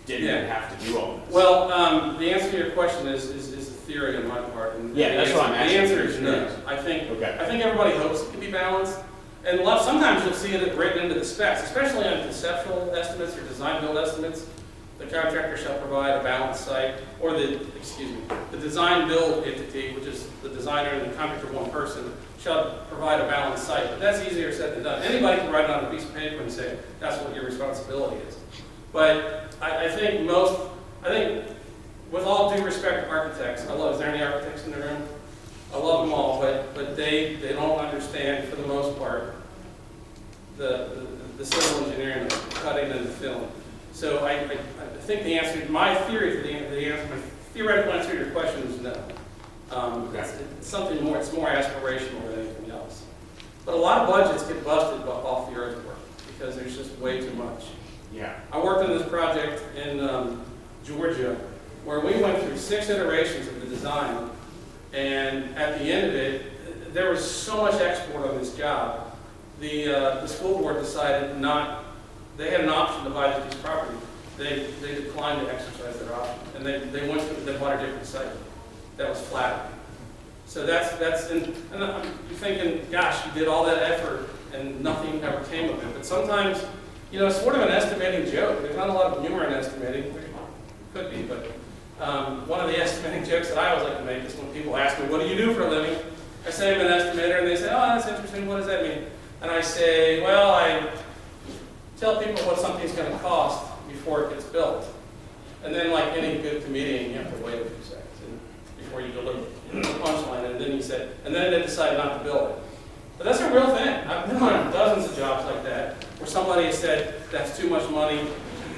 didn't Yeah. have to do all this? Well, the answer to your question is a theory on my part. And Yeah, the that's answer- what I'm asking. The answer is no. I think Okay. everybody hopes it can be balanced. And sometimes you'll see it written into the specs, especially on conceptual estimates or design build estimates. The contractor shall provide a balanced site, or the design build entity, which is the designer and the contractor, one person, shall provide a balanced site. But that's easier said than done. Anybody can write it on a piece of paper and say, that's what your responsibility is. But I think with all due respect to architects, is there any architects in the room? I love them all, but they don't understand, for the most part, the civil engineering, the cutting and the film. So I think the answer, my theoretical answer to your question is no. It's something more, it's more aspirational than anything else. But a lot of budgets get busted off the earthwork because there's just way too much. Yeah. I worked on this project in Georgia where we went through 6 iterations of the design, and at the end of it, there was so much export on this job. The school board decided they had an option to buy this piece of property. They declined to exercise their option, and they bought a different site that was flat. So and you're thinking, gosh, you did all that effort and nothing ever came of it. But sometimes, it's sort of an estimating joke. There's not a lot of humor in estimating. There could be, but one of the estimating jokes that I always like to make is when people ask me, what do you do for a living? I say I'm an estimator, and they say, oh, that's interesting, what does that mean? And I say, well, I tell people what something's going to cost before it gets built. And then, like any good comedian, you have to wait a few seconds before you deliver the punchline, and then you say, and then they decide not to build it. But that's a real thing. I've been on dozens of jobs like that, where somebody has said, that's too much money.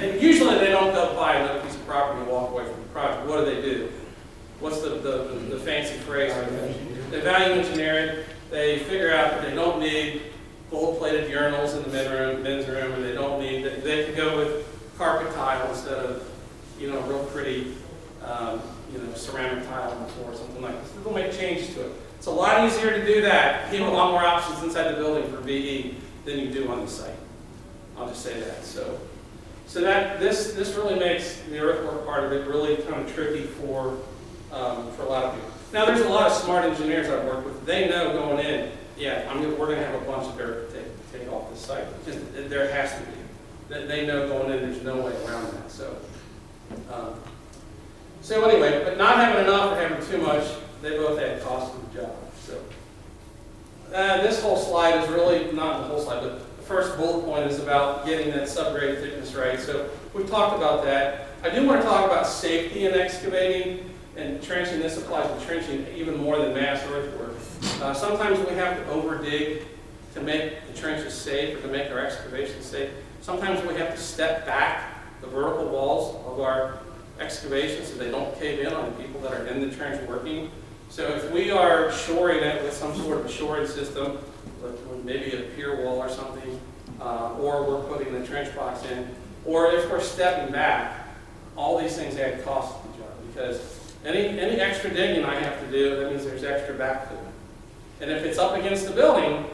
And usually they don't go buy another piece of property and walk away from the project. What do? What's the fancy phrase? They value engineer it. They figure out that they don't need gold-plated urinals in the men's room, and they don't need, they can go with carpet tile instead of, real pretty, ceramic tile on the floor or something like this. They'll make changes to it. It's a lot easier to do that. You have a lot more options inside the building for VE than you do on the site. I'll just say that. So that this really makes the earthwork part of it really kind of tricky for a lot of people. Now, there's a lot of smart engineers I've worked with. They know going in, we're going to have a bunch of dirt to take off this site, because there has to be. They know going in, there's no way around that. So anyway, but not having enough or having too much, they both add cost to the job. So this whole slide is really, not the whole slide, but the first bullet point is about getting that subgrade thickness right. So we've talked about that. I do want to talk about safety in excavating and trenching. This applies to trenching even more than mass earthwork. Sometimes we have to over dig to make the trenches safe or to make our excavations safe. Sometimes we have to step back the vertical walls of our excavations so they don't cave in on the people that are in the trench working. So if we are shoring it with some sort of a shoring system, with maybe a pier wall or something, or we're putting the trench box in, or if we're stepping back, all these things add cost to the job, because any extra digging I have to do, that means there's extra backfill. And if it's up against the building,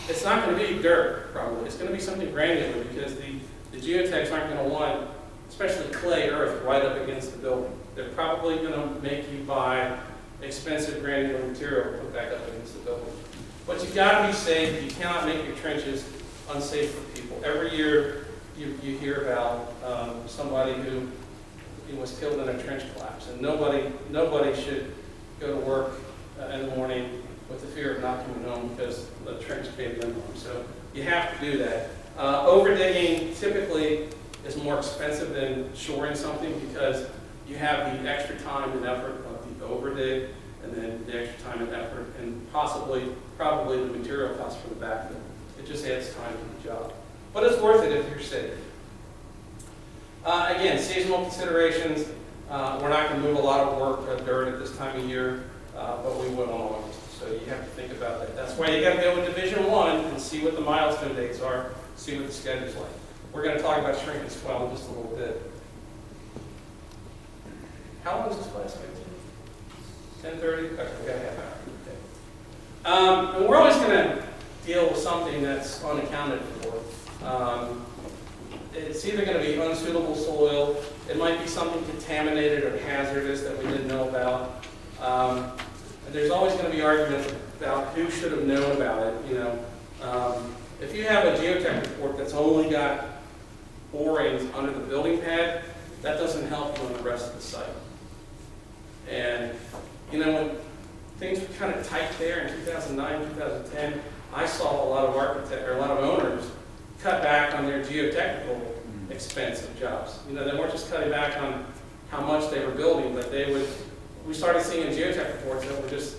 it's not going to be dirt, probably. It's going to be something granular, because the geotechs aren't going to want, especially clay earth, right up against the building. They're probably going to make you buy expensive granular material to put back up against the building. But you've got to be safe. You cannot make your trenches unsafe for people. Every year you hear about somebody who was killed in a trench collapse, and nobody should go to work in the morning with the fear of not coming home because the trench caved in on them. So you have to do that. Over digging typically is more expensive than shoring something, because you have the extra time and effort of the over dig, and then the extra time and effort, and probably the material cost for the backfill. It just adds time to the job. But it's worth it if you're safe. Again, seasonal considerations. We're not going to move a lot of work dirt at this time of year, but we will in August. So you have to think about that. That's why you got to go with Division 1 and see what the milestone dates are, see what the schedule's like. We're going to talk about shrink and swell in just a little bit. How long is this class going to take? 10:30? Okay, we got a half hour. Okay. And we're always going to deal with something that's unaccounted for. it's either going to be unsuitable soil, it might be something contaminated or hazardous that we didn't know about. And there's always going to be arguments about who should have known about it, you know. If you have a geotech report that's only got borings under the building pad, that doesn't help you on the rest of the site. And, you know, when things were kind of tight there in 2009, 2010, I saw a lot of owners cut back on their geotechnical expensive jobs. You know, they weren't just cutting back on how much they were building, but we started seeing geotech reports that were just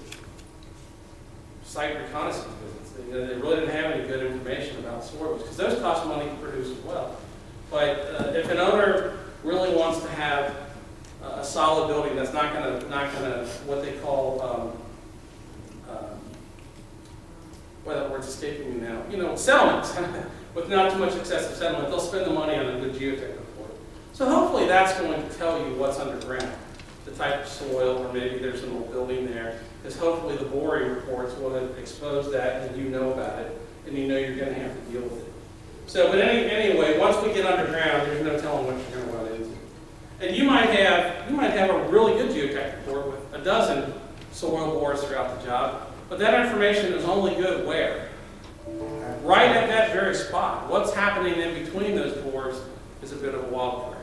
site reconnaissance visits. You know, they really didn't have any good information about soils, because those cost money to produce as well. But if an owner really wants to have a solid building that's not gonna what they call well, that word's escaping me now. You know, settlements with not too much excessive settlement. They'll spend the money on a good geotech report. So hopefully that's going to tell you what's underground, the type of soil, or maybe there's an old building there. Because hopefully the boring reports will have exposed that, and you know about it, and you know you're going to have to deal with it. So, but anyway, once we get underground, there's no telling what you're going to run into. And you might have a really good geotech report with a dozen soil bores throughout the job, but that information is only good where? Right at that very spot. What's happening in between those bores is a bit of a wild card.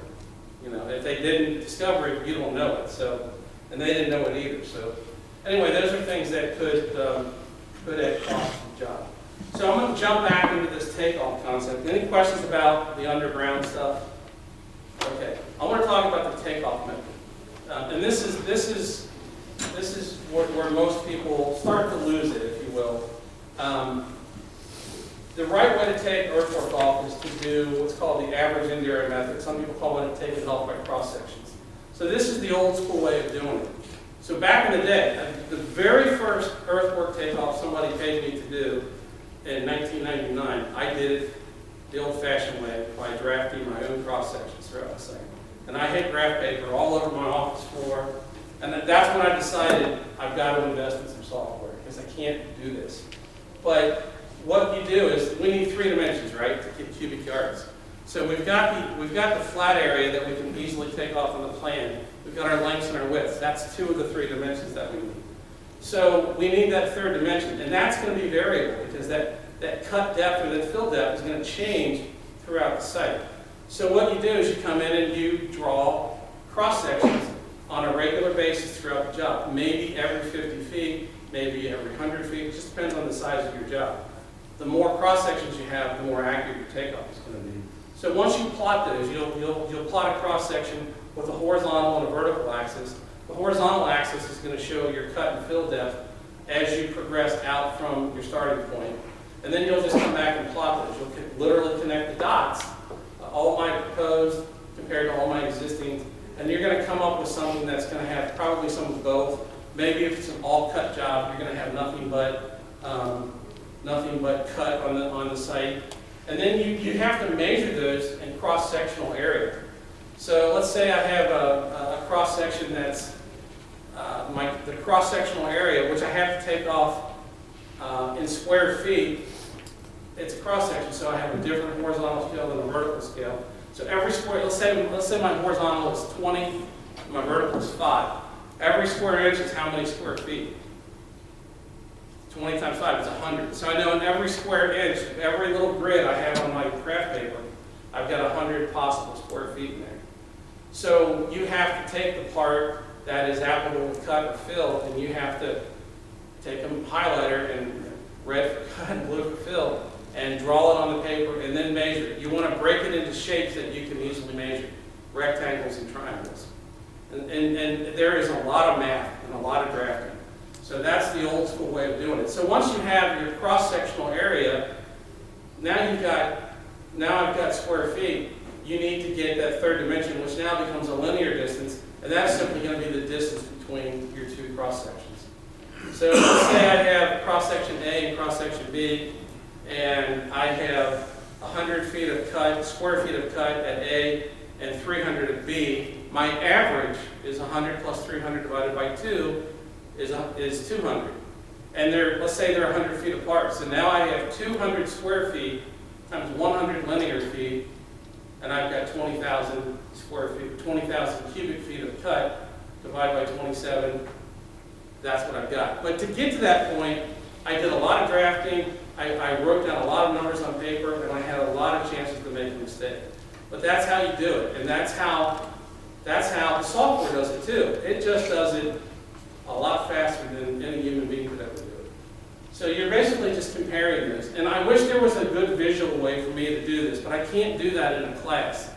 You know, if they didn't discover it, you don't know it. So, and they didn't know it either. So, anyway, those are things that could add cost to the job. So I'm going to jump back into this takeoff concept. Any questions about the underground stuff? Okay, I want to talk about the takeoff method, and this is where most people start to lose it, if you will. The right way to take earthwork off is to do what's called the average end area method. Some people call it take it off by cross sections. So this is the old school way of doing it. So back in the day, the very first earthwork takeoff somebody paid me to do in 1999, I did it the old-fashioned way by drafting my own cross sections throughout the site. And I had graph paper all over my office floor. And that's when I decided I've got to invest in some software, because I can't do this. But what you do is, we need 3 dimensions, right, to get cubic yards. So we've got the flat area that we can easily take off on the plan. We've got our lengths and our widths. That's 2 of the 3 dimensions that we need. So we need that 3rd dimension, and that's going to be variable, because that cut depth or that fill depth is going to change throughout the site. So what you do is you come in and you draw cross sections on a regular basis throughout the job. Maybe every 50 feet, maybe every 100 feet. It just depends on the size of your job. The more cross sections you have, the more accurate your takeoff is going to be. So once you plot those, you'll plot a cross section with a horizontal and a vertical axis. The horizontal axis is going to show your cut and fill depth as you progress out from your starting point. And then you'll just come back and plot those. You'll literally connect the dots, all my proposed compared to all my existing, and you're going to come up with something that's going to have probably some of both. Maybe if it's an all-cut job, you're going to have nothing but cut on the site. And then you have to measure those in cross-sectional area. So let's say I have a cross-section that's the cross-sectional area, which I have to take off in square feet. It's a cross-section, so I have a different horizontal scale than a vertical scale. So every square, let's say my horizontal is 20, and my vertical is 5. Every square inch is how many square feet? 20 times 5 is 100. So I know in every square inch of every little grid I have on my craft paper, I've got 100 possible square feet in there. So you have to take the part that is applicable to cut or fill, and you have to take a highlighter and red for cut and blue for fill, and draw it on the paper and then measure it. You want to break it into shapes that you can easily measure, rectangles and triangles. And there is a lot of math and a lot of drafting. So that's the old school way of doing it. So once you have your cross-sectional area, now I've got square feet. You need to get that 3rd dimension, which now becomes a linear distance, and that's simply going to be the distance between your 2 cross-sections. So let's say I have cross-section A and cross-section B, and I have 100 feet of cut, square feet of cut at A, and 300 at B. My average is 100 plus 300 divided by 2 is 200. And let's say they're 100 feet apart. So now I have 200 square feet times 100 linear feet and I've got 20,000 square feet, 20,000 cubic feet of cut, divide by 27, that's what I've got. But to get to that point, I did a lot of drafting, I wrote down a lot of numbers on paper, and I had a lot of chances to make a mistake. But that's how you do it, and that's how the software does it too. It just does it a lot faster than any human being could ever do it. So you're basically just comparing this. And I wish there was a good visual way for me to do this, but I can't do that in a class.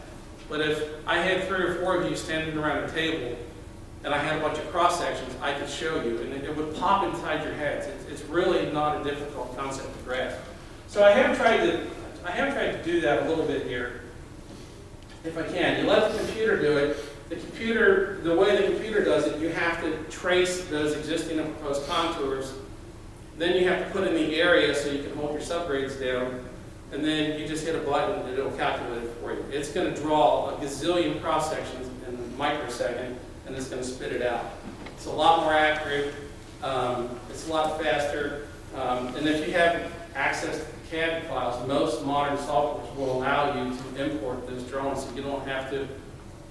But if I had 3 or 4 of you standing around a table, and I had a bunch of cross sections, I could show you, and it would pop inside your heads. It's really not a difficult concept to grasp. So I have tried to do that a little bit here, if I can. You let the computer do it. The way the computer does it, you have to trace those existing and proposed contours. Then you have to put in the area so you can hold your subgrades down, and then you just hit a button and it'll calculate it for you. It's going to draw a gazillion cross sections in a microsecond, and it's going to spit it out. It's a lot more accurate, it's a lot faster, and if you have access to CAD files, most modern softwares will allow you to import those drawings so you don't have to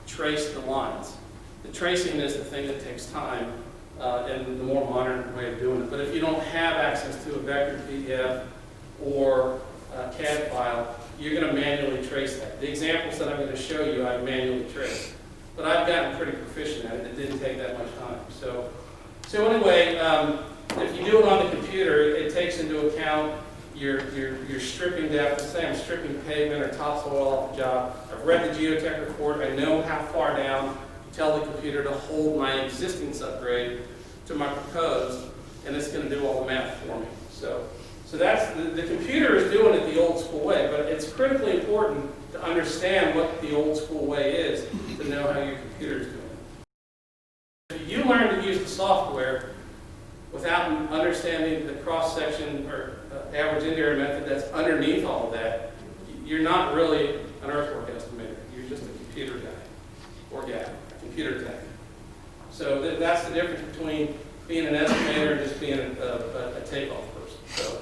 trace the lines. The tracing is the thing that takes time, and the more modern way of doing it. But if you don't have access to a vector PDF or a CAD file, you're going to manually trace that. The examples that I'm going to show you, I manually traced. But I've gotten pretty proficient at it. It didn't take that much time. So anyway, if you do it on the computer, it takes into account your stripping depth. Let's say I'm stripping pavement or topsoil off the job. I've read the geotech report. I know how far down to tell the computer to hold my existing subgrade to my proposed, and it's going to do all the math for me. So that's the computer is doing it the old school way, but it's critically important to understand what the old school way is to know how your computer is doing it. If you learn to use the software without understanding the cross-section or average interior method that's underneath all of that, you're not really an earthwork estimator. You're just a computer guy or gal, a computer tech. So that's the difference between being an estimator and just being a takeoff person. So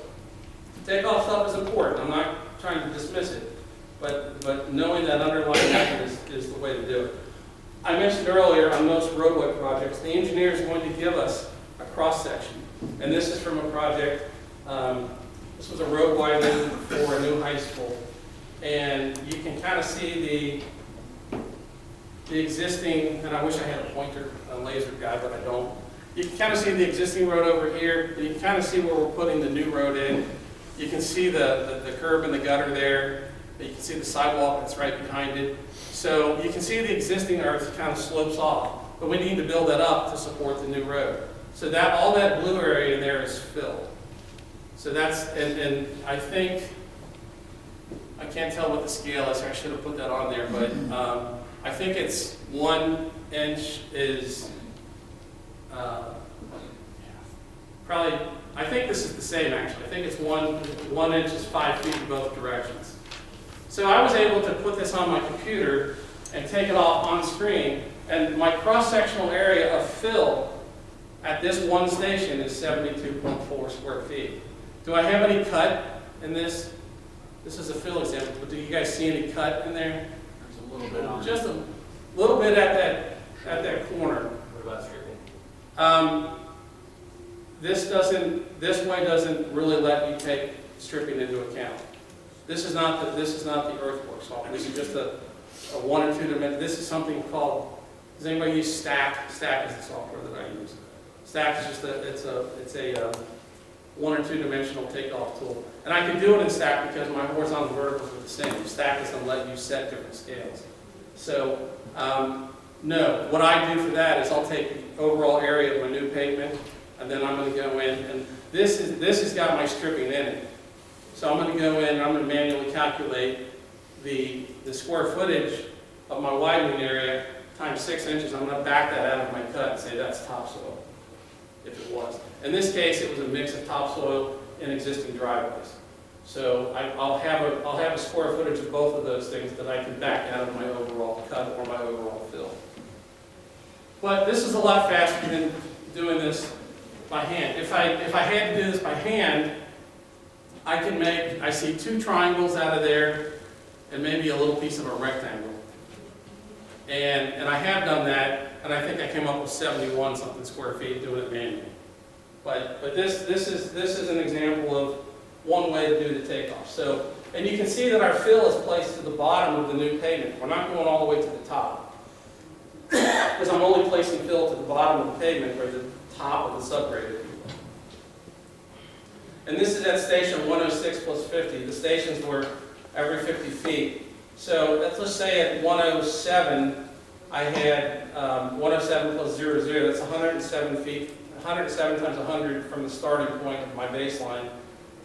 takeoff stuff is important. I'm not trying to dismiss it, but knowing that underlying method is the way to do it. I mentioned earlier on most roadway projects, the engineer is going to give us a cross-section. And this is from a project, this was a road widening for a new high school. And you can kind of see the existing, and I wish I had a pointer, a laser guy, but I don't. You can kind of see the existing road over here, and you can kind of see where we're putting the new road in. You can see the curb and the gutter there. You can see the sidewalk that's right behind it. So you can see the existing earth kind of slopes off, but we need to build that up to support the new road. So that all that blue area in there is filled. So that's, and I think, I can't tell what the scale is, I should have put that on there, but I think it's 1 inch is probably, I think this is the same actually. I think it's 1 inch is 5 feet in both directions. So I was able to put this on my computer and take it off on screen, and my cross-sectional area of fill at this one station is 72.4 square feet. Do I have any cut in this? This is a fill example, but do you guys see any cut in there? There's a little bit on it. Just a little bit at that corner. What about stripping? This way doesn't really let you take stripping into account. This is not the earthwork software. This is just a 1 or 2 dimension. This is something called, does anybody use Stack? Stack is the software that I use. Stack is just it's a 1 or 2 dimensional takeoff tool. And I can do it in Stack because my horizontal and verticals are the same. Stack doesn't let you set different scales. So no, what I do for that is I'll take the overall area of my new pavement, and then I'm going to go in, and this has got my stripping in it. So I'm going to go in and I'm going to manually calculate the square footage of my widening area times 6 inches. I'm going to back that out of my cut and say that's topsoil, if it was. In this case, it was a mix of topsoil and existing driveways. So I'll have a square footage of both of those things that I can back out of my overall cut or my overall fill. But this is a lot faster than doing this by hand. If I had to do this by hand, I see 2 triangles out of there, and maybe a little piece of a rectangle. And I have done that, and I think I came up with 71 something square feet doing it manually. But this is an example of one way to do the takeoff. So, and you can see that our fill is placed to the bottom of the new pavement. We're not going all the way to the top, because I'm only placing fill to the bottom of the pavement or the top of the subgrade. And this is at station 106 plus 50. The stations were every 50 feet. So let's say at 107, I had 107 plus 00. That's 107 feet. 107 times 100 from the starting point of my baseline,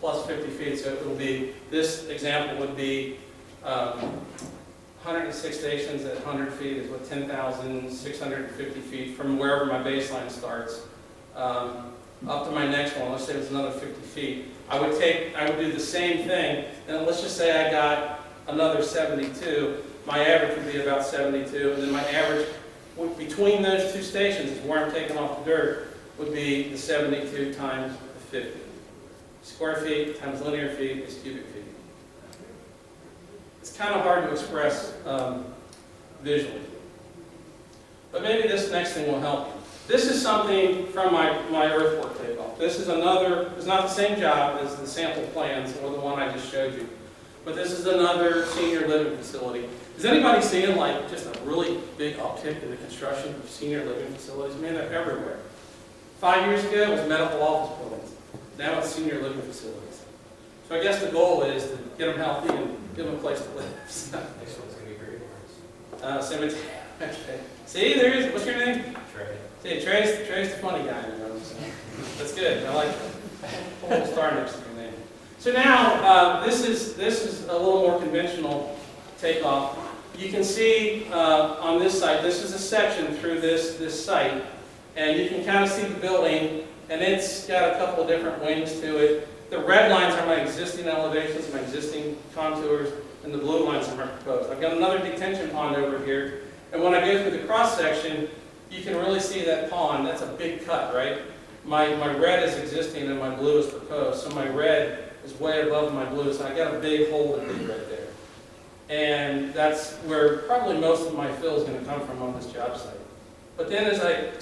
plus 50 feet. So it will be, this example would be 106 stations at 100 feet is what, 10,650 feet from wherever my baseline starts. Up to my next one, let's say it's another 50 feet. I would do the same thing, and let's just say I got another 72. My average would be about 72, and then my average between those two stations is where I'm taking off the dirt, would be the 72 times the 50. Square feet times linear feet is cubic feet. It's kind of hard to express visually. But maybe this next thing will help you. This is something from my earthwork takeoff. This is another, it's not the same job as the sample plans or the one I just showed you. But this is another senior living facility. Is anybody seeing like just a really big uptick in the construction of senior living facilities? Man, they're everywhere. 5 years ago, it was medical office buildings. Now it's senior living facilities. So I guess the goal is to get them healthy and give them a place to live. Next one's going to be Great Lawrence. Cemetery. Okay. See, there is, what's your name? Trey. See, Trey's the funny guy in the room. So that's good. I like that. Put a little star next to your name. So now, this is a little more conventional takeoff. You can see on this site, this is a section through this site. And you can kind of see the building, and it's got a couple of different wings to it. The red lines are my existing elevations, my existing contours, and the blue lines are my proposed. I've got another detention pond over here, and when I go through the cross-section, you can really see that pond. That's a big cut, right? My red is existing and my blue is proposed, so my red is way above my blue, so I got a big hole to dig right there. And that's where probably most of my fill is going to come from on this job site. But then as I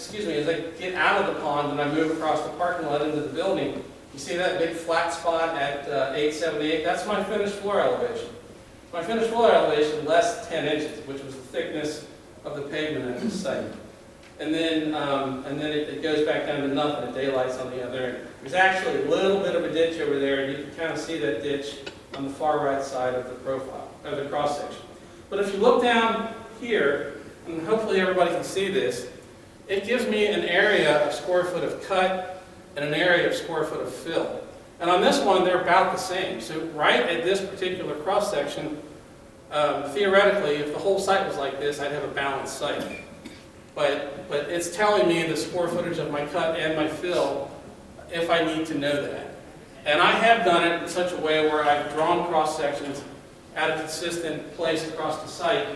get out of the pond and I move across the parking lot into the building, you see that big flat spot at 878? That's my finished floor elevation. My finished floor elevation less 10 inches, which was the thickness of the pavement at this site. And then it goes back down to nothing. It daylights on the other end. There's actually a little bit of a ditch over there, and you can kind of see that ditch on the far right side of the profile, of the cross section. But if you look down here, and hopefully everybody can see this, it gives me an area of square foot of cut and an area of square foot of fill. And on this one, they're about the same. So right at this particular cross section, theoretically, if the whole site was like this, I'd have a balanced site. But it's telling me the square footage of my cut and my fill if I need to know that. And I have done it in such a way where I've drawn cross sections at a consistent place across the site,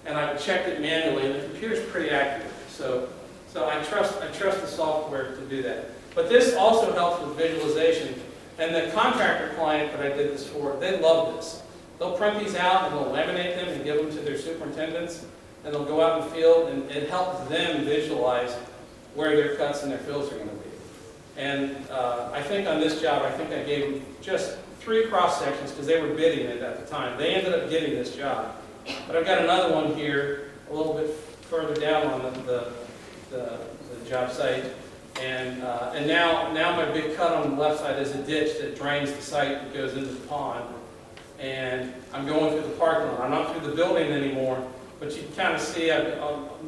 and I've checked it manually, and the computer's pretty accurate. So I trust the software to do that. But this also helps with visualization. And the contractor client that I did this for, they love this. They'll print these out and they'll laminate them and give them to their superintendents, and they'll go out in the field, and it helps them visualize where their cuts and their fills are going to be. And I think on this job, I think I gave them just 3 cross sections because they were bidding it at the time. They ended up getting this job. But I've got another one here a little bit further down on the job site. And now my big cut on the left side is a ditch that drains the site that goes into the pond. And I'm going through the parking lot. I'm not through the building anymore, but you can kind of see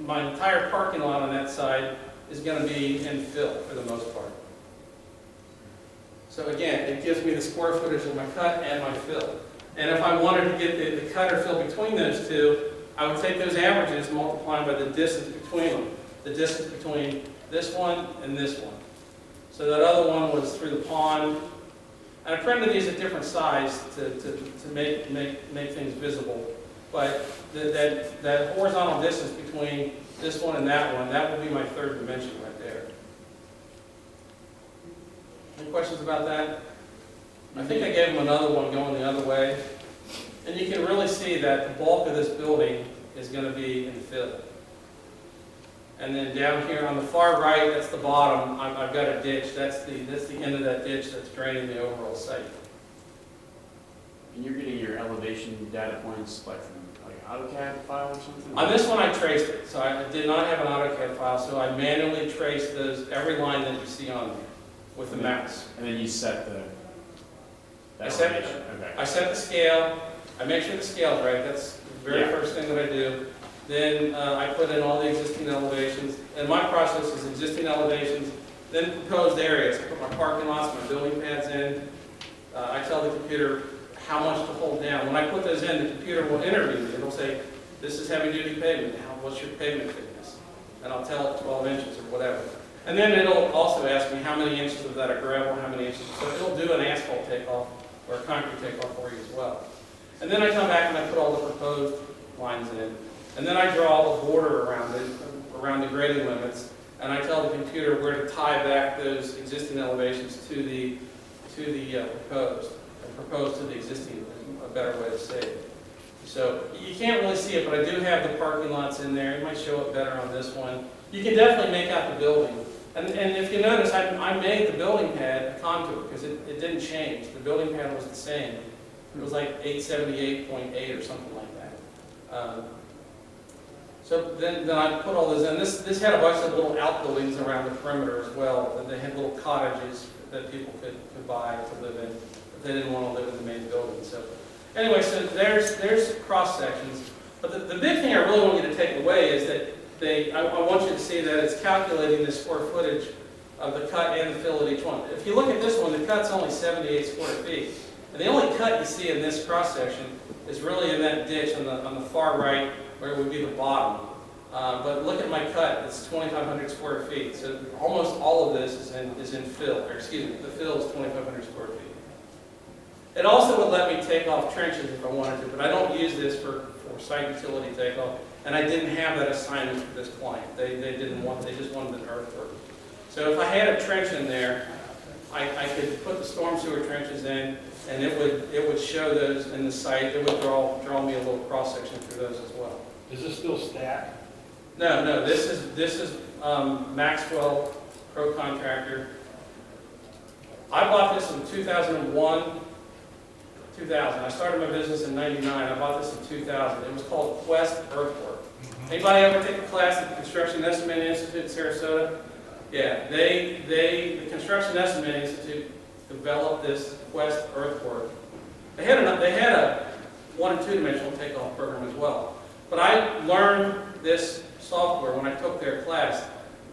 my entire parking lot on that side is going to be in fill for the most part. So again, it gives me the square footage of my cut and my fill. And if I wanted to get the cut or fill between those two, I would take those averages and multiply by the distance between them. The distance between this one and this one. So that other one was through the pond. And I printed these at different size to make things visible. But that horizontal distance between this one and that would be my third dimension right there. Any questions about that? I think I gave them another one going the other way. And you can really see that the bulk of this building is going to be in fill. And then down here on the far right, that's the bottom, I've got a ditch. That's the end of that ditch that's draining the overall site. And you're getting your elevation data points like from like AutoCAD file or something? On this one, I traced it. So I did not have an AutoCAD file, so I manually traced every line that you see on there with the mouse. And then you set the I set- elevation. Okay. I set the scale, I make sure the scale's right, that's the very Yeah. first thing that I do. Then I put in all the existing elevations, and my process is existing elevations, then proposed areas. I put my parking lots, my building pads in. I tell the computer how much to hold down. When I put those in, the computer will interview me. It'll say, this is heavy-duty pavement, what's your pavement thickness? And I'll tell it 12 inches or whatever. And then it'll also ask me how many inches of that are gravel, how many inches. So it'll do an asphalt takeoff or a concrete takeoff for you as well. And then I come back and I put all the proposed lines in. And then I draw a border around it, around the grading limits. And I tell the computer where to tie back those existing elevations to the proposed. And propose to the existing is a better way to say it. So you can't really see it, but I do have the parking lots in there. It might show up better on this one. You can definitely make out the building. And if you notice, I made the building pad a contour because it didn't change. The building pad was the same. It was like 878.8 or something like that. So then I put all those in. This had a bunch of little outbuildings around the perimeter as well. And they had little cottages that people could buy to live in if they didn't want to live in the main building. So anyway, so there's cross sections. But the big thing I really want you to take away is that I want you to see that it's calculating the square footage of the cut and the fill at each one. If you look at this one, the cut's only 78 square feet. And the only cut you see in this cross section is really in that ditch on the far right, where it would be the bottom. But look at my cut, it's 2,500 square feet. So almost all of this is in fill, or excuse me, the fill is 2,500 square feet. It also would let me take off trenches if I wanted to, but I don't use this for site utility takeoff. And I didn't have that assignment for this client. They just wanted an earthwork. So if I had a trench in there, I could put the storm sewer trenches in, and it would show those in the site. It would draw me a little cross section through those as well. Is this still stacked? No, this is Maxwell Pro Contractor. I bought this in 2001, 2000. I started my business in '99. I bought this in 2000. It was called Quest Earthwork. Anybody ever take a class at the Construction Estimating Institute in Sarasota? Yeah, the Construction Estimating Institute developed this Quest Earthwork. They had a 1- and 2-dimensional takeoff program as well. But I learned this software when I took their class,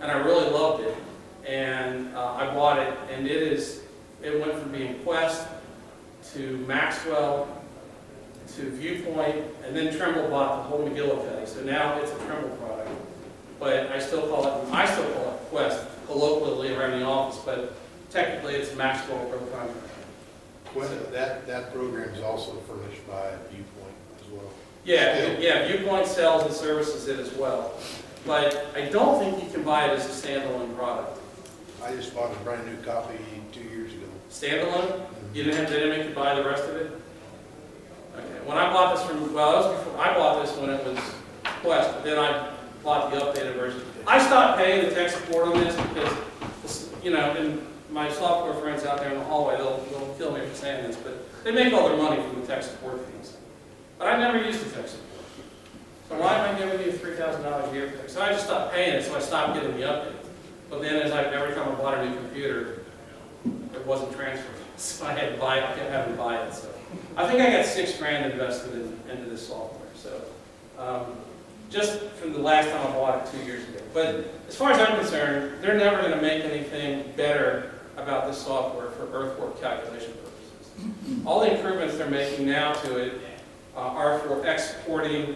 and I really loved it. And I bought it, and it went from being Quest to Maxwell to Viewpoint, and then Trimble bought the whole McGill thing. So now it's a Trimble product. But I still call it Quest colloquially around the office, but technically it's Maxwell Pro Contractor. That program is also furnished by Viewpoint as well. Yeah, Viewpoint sells and services it as well. But I don't think you can buy it as a standalone product. I just bought a brand new copy 2 years ago. Standalone? They didn't make you buy the rest of it? Okay. When I bought this I bought this when it was Quest, but then I bought the updated version. I stopped paying the tech support on this because, and my software friends out there in the hallway, they'll kill me for saying this, but they make all their money from the tech support fees. But I never used the tech support. So why am I giving you $3,000 a year for tech? So I just stopped paying it, so I stopped getting the updates. But then every time I bought a new computer, it wasn't transferred. So I had to buy it, I kept having to buy it. So I think I got $6,000 invested into this software. So just from the last time I bought it 2 years ago. But as far as I'm concerned, they're never going to make anything better about this software for earthwork calculation purposes. All the improvements they're making now to it are for exporting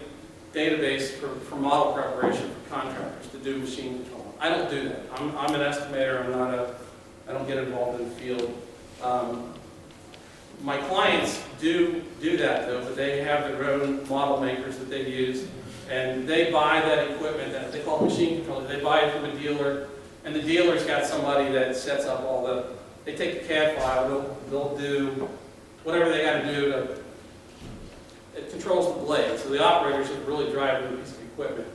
database for model preparation for contractors to do machine control. I don't do that. I'm an estimator. I don't get involved in the field. My clients do that though, but they have their own model makers that they use, and they buy that equipment that they call machine control. They buy it from a dealer, and the dealer's got somebody that sets up all they take the CAD file, they'll do whatever they got to do it controls the blade, so the operator should really drive the piece of equipment.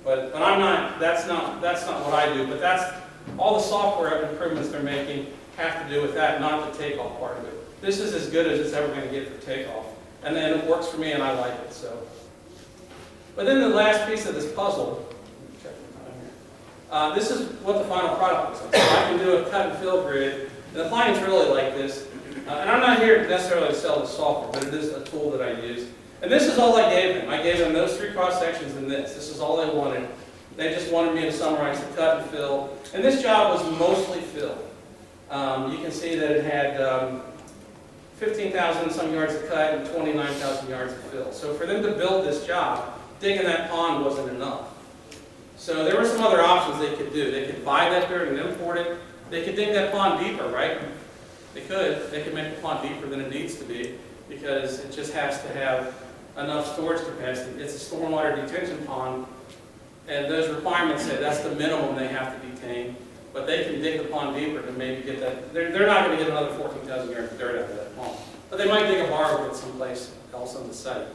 But I'm not, that's not what I do, but that's, all the software improvements they're making have to do with that, not the takeoff part of it. This is as good as it's ever going to get for takeoff. And then it works for me and I like it, so. But then the last piece of this puzzle, check my time here. This is what the final product looks like. So I can do a cut and fill grid, and the clients really like this. And I'm not here necessarily to sell the software, but it is a tool that I use. And this is all I gave them. I gave them those 3 cross sections and this. This is all they wanted. They just wanted me to summarize the cut and fill. And this job was mostly fill. You can see that it had 15,000 some yards of cut and 29,000 yards of fill. So for them to build this job, digging that pond wasn't enough. So there were some other options they could do. They could buy that dirt and import it. They could dig that pond deeper, right? They could. They could make the pond deeper than it needs to be because it just has to have enough storage capacity. It's a stormwater detention pond, and those requirements say that's the minimum they have to detain. But they can dig the pond deeper to maybe get that. They're not going to get another 14,000 yards of dirt out of that pond. But they might dig a bar pit someplace else on the site.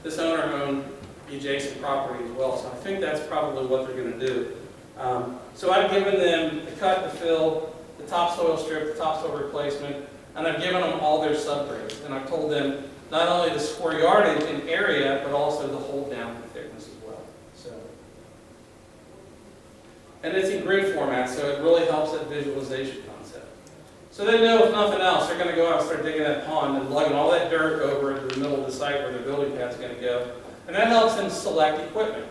This owner owned the adjacent property as well, so I think that's probably what they're going to do. So I've given them the cut, the fill, the topsoil strip, the topsoil replacement, and I've given them all their subgrades. And I've told them not only the square yardage in area, but also the hold down thickness as well. So, and it's in grid format, so it really helps that visualization concept. So they know if nothing else, they're going to go out and start digging that pond and lugging all that dirt over into the middle of the site where their building pad's going to go. And that helps them select equipment.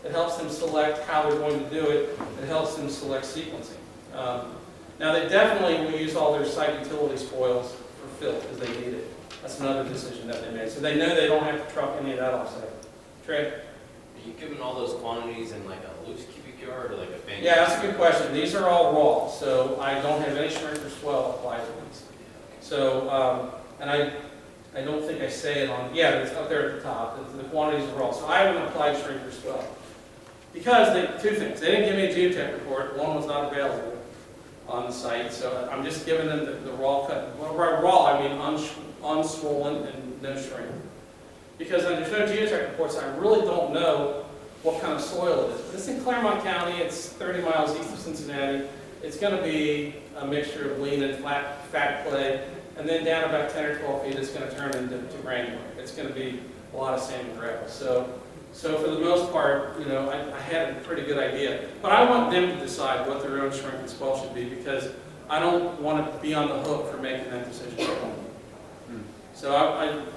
It helps them select how they're going to do it. It helps them select sequencing. Now they definitely will use all their site utility spoils for fill because they need it. That's another decision that they made. So they know they don't have to truck any of that off-site. Trey? Are you giving all those quantities in like a loose cubic yard or like a bang? Yeah, that's a good question. These are all raw, so I don't have any shrink or swell applied to these. So, and I don't think I say it on, yeah, it's up there at the top. The quantities are raw. So I haven't applied shrink or swell. Because two things. They didn't give me a geotech report. One was not available on the site, so I'm just giving them the raw cut. Well, by raw, I mean unswollen and no shrink. Because there's no geotech reports, I really don't know what kind of soil it is. But it's in Claremont County, it's 30 miles east of Cincinnati. It's going to be a mixture of lean and fat clay, and then down about 10 or 12 feet, it's going to turn into granular. It's going to be a lot of sand and gravel. So for the most part, you know, I had a pretty good idea. But I want them to decide what their own shrink and swell should be because I don't want to be on the hook for making that decision. So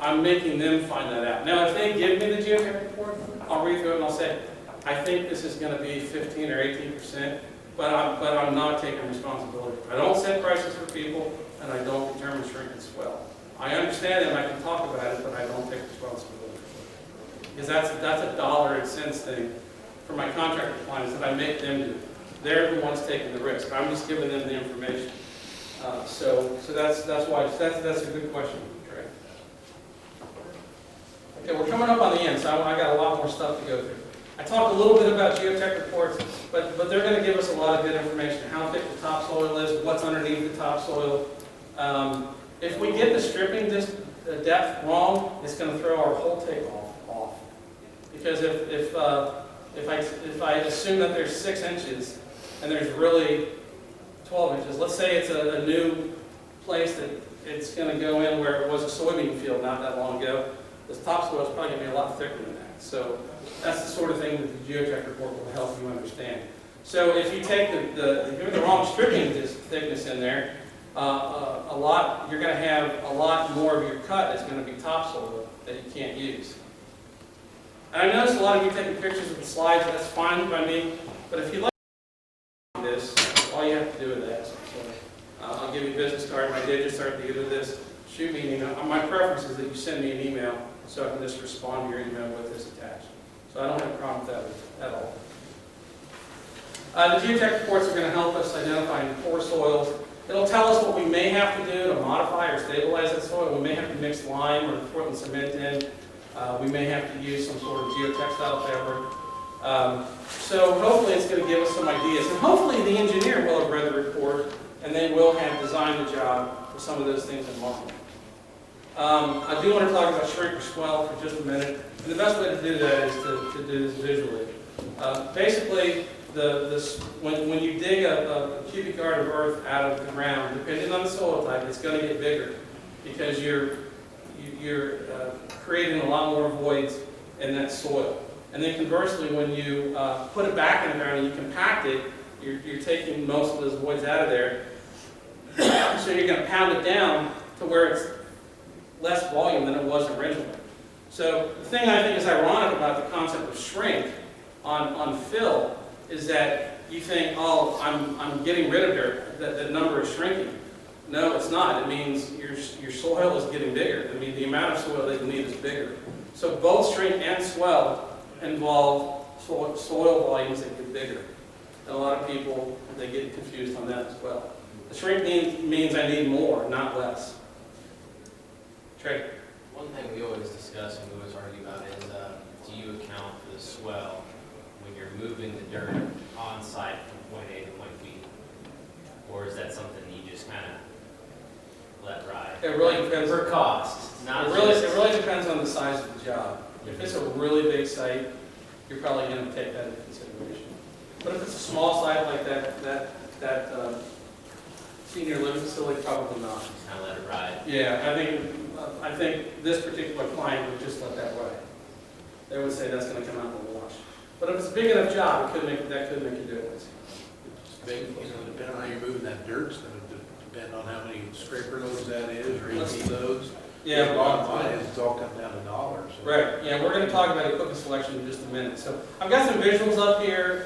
I'm making them find that out. Now, if they give me the geotech report, I'll read through it and I'll say, I think this is going to be 15 or 18%, but I'm not taking responsibility. I don't set prices for people, and I don't determine shrink and swell. I understand it and I can talk about it, but I don't take responsibility. Because that's a dollar and cents thing for my contractor clients that I make them do. They're the ones taking the risk. I'm just giving them the information. So that's why that's a good question, Trey. Okay, we're coming up on the end, so I got a lot more stuff to go through. I talked a little bit about geotech reports, but they're going to give us a lot of good information. How thick the topsoil is, what's underneath the topsoil. If we get the stripping depth wrong, it's going to throw our whole takeoff off. Because if I assume that there's 6 inches and there's really 12 inches, let's say it's a new place that it's going to go in where it was a soybean field not that long ago, the topsoil is probably going to be a lot thicker than that. So that's the sort of thing that the geotech report will help you understand. So if you take the wrong stripping thickness in there, you're going to have a lot more of your cut is going to be topsoil that you can't use. And I noticed a lot of you taking pictures of the slides. That's fine by me. But if you like this, all you have to do is ask. So I'll give you a business card. When I did just start to get into this, shoot me an email. My preference is that you send me an email so I can just respond to your email with this attached. So I don't have a problem with that at all. The geotech reports are going to help us identify poor soils. It'll tell us what we may have to do to modify or stabilize that soil. We may have to mix lime or Portland cement in. We may have to use some sort of geotextile fabric. So hopefully it's going to give us some ideas. And hopefully the engineer will have read the report and they will have designed the job with some of those things in mind. I do want to talk about shrink or swell for just a minute. And the best way to do that is to do this visually. Basically, when you dig a cubic yard of earth out of the ground, depending on the soil type, it's going to get bigger because you're creating a lot more voids in that soil. And then conversely, when you put it back in the ground and you compact it, you're taking most of those voids out of there. So you're going to pound it down to where it's less volume than it was originally. So the thing I think is ironic about the concept of shrink on fill is that you think, oh, I'm getting rid of dirt, that the number is shrinking. No, it's not. It means your soil is getting bigger. I mean, the amount of soil that you need is bigger. So both shrink and swell involve soil volumes that get bigger. And a lot of people, they get confused on that as well. The shrink means I need more, not less. Trey? One thing we always discuss and we always argue about is, do you account for the swell when you're moving the dirt on site from point A to point B? Or is that something you just kind of let ride? It really depends. For cost, not It really depends on the size of the job. If it's a really big site, you're probably going to take that into consideration. But if it's a small site like that senior living facility, probably not. just kind of let it ride. Yeah, I think this particular client would just let that ride. They would say that's going to come out in the wash. But if it's a big enough job, that could make a difference. It's big, depending on how you're moving that dirt, it's going to depend on how many scraper loads that is, or EP loads. Yeah, The bottom line is it's all come down to dollars. So. Right, yeah, we're going to talk about equipment selection in just a minute. So I've got some visuals up here.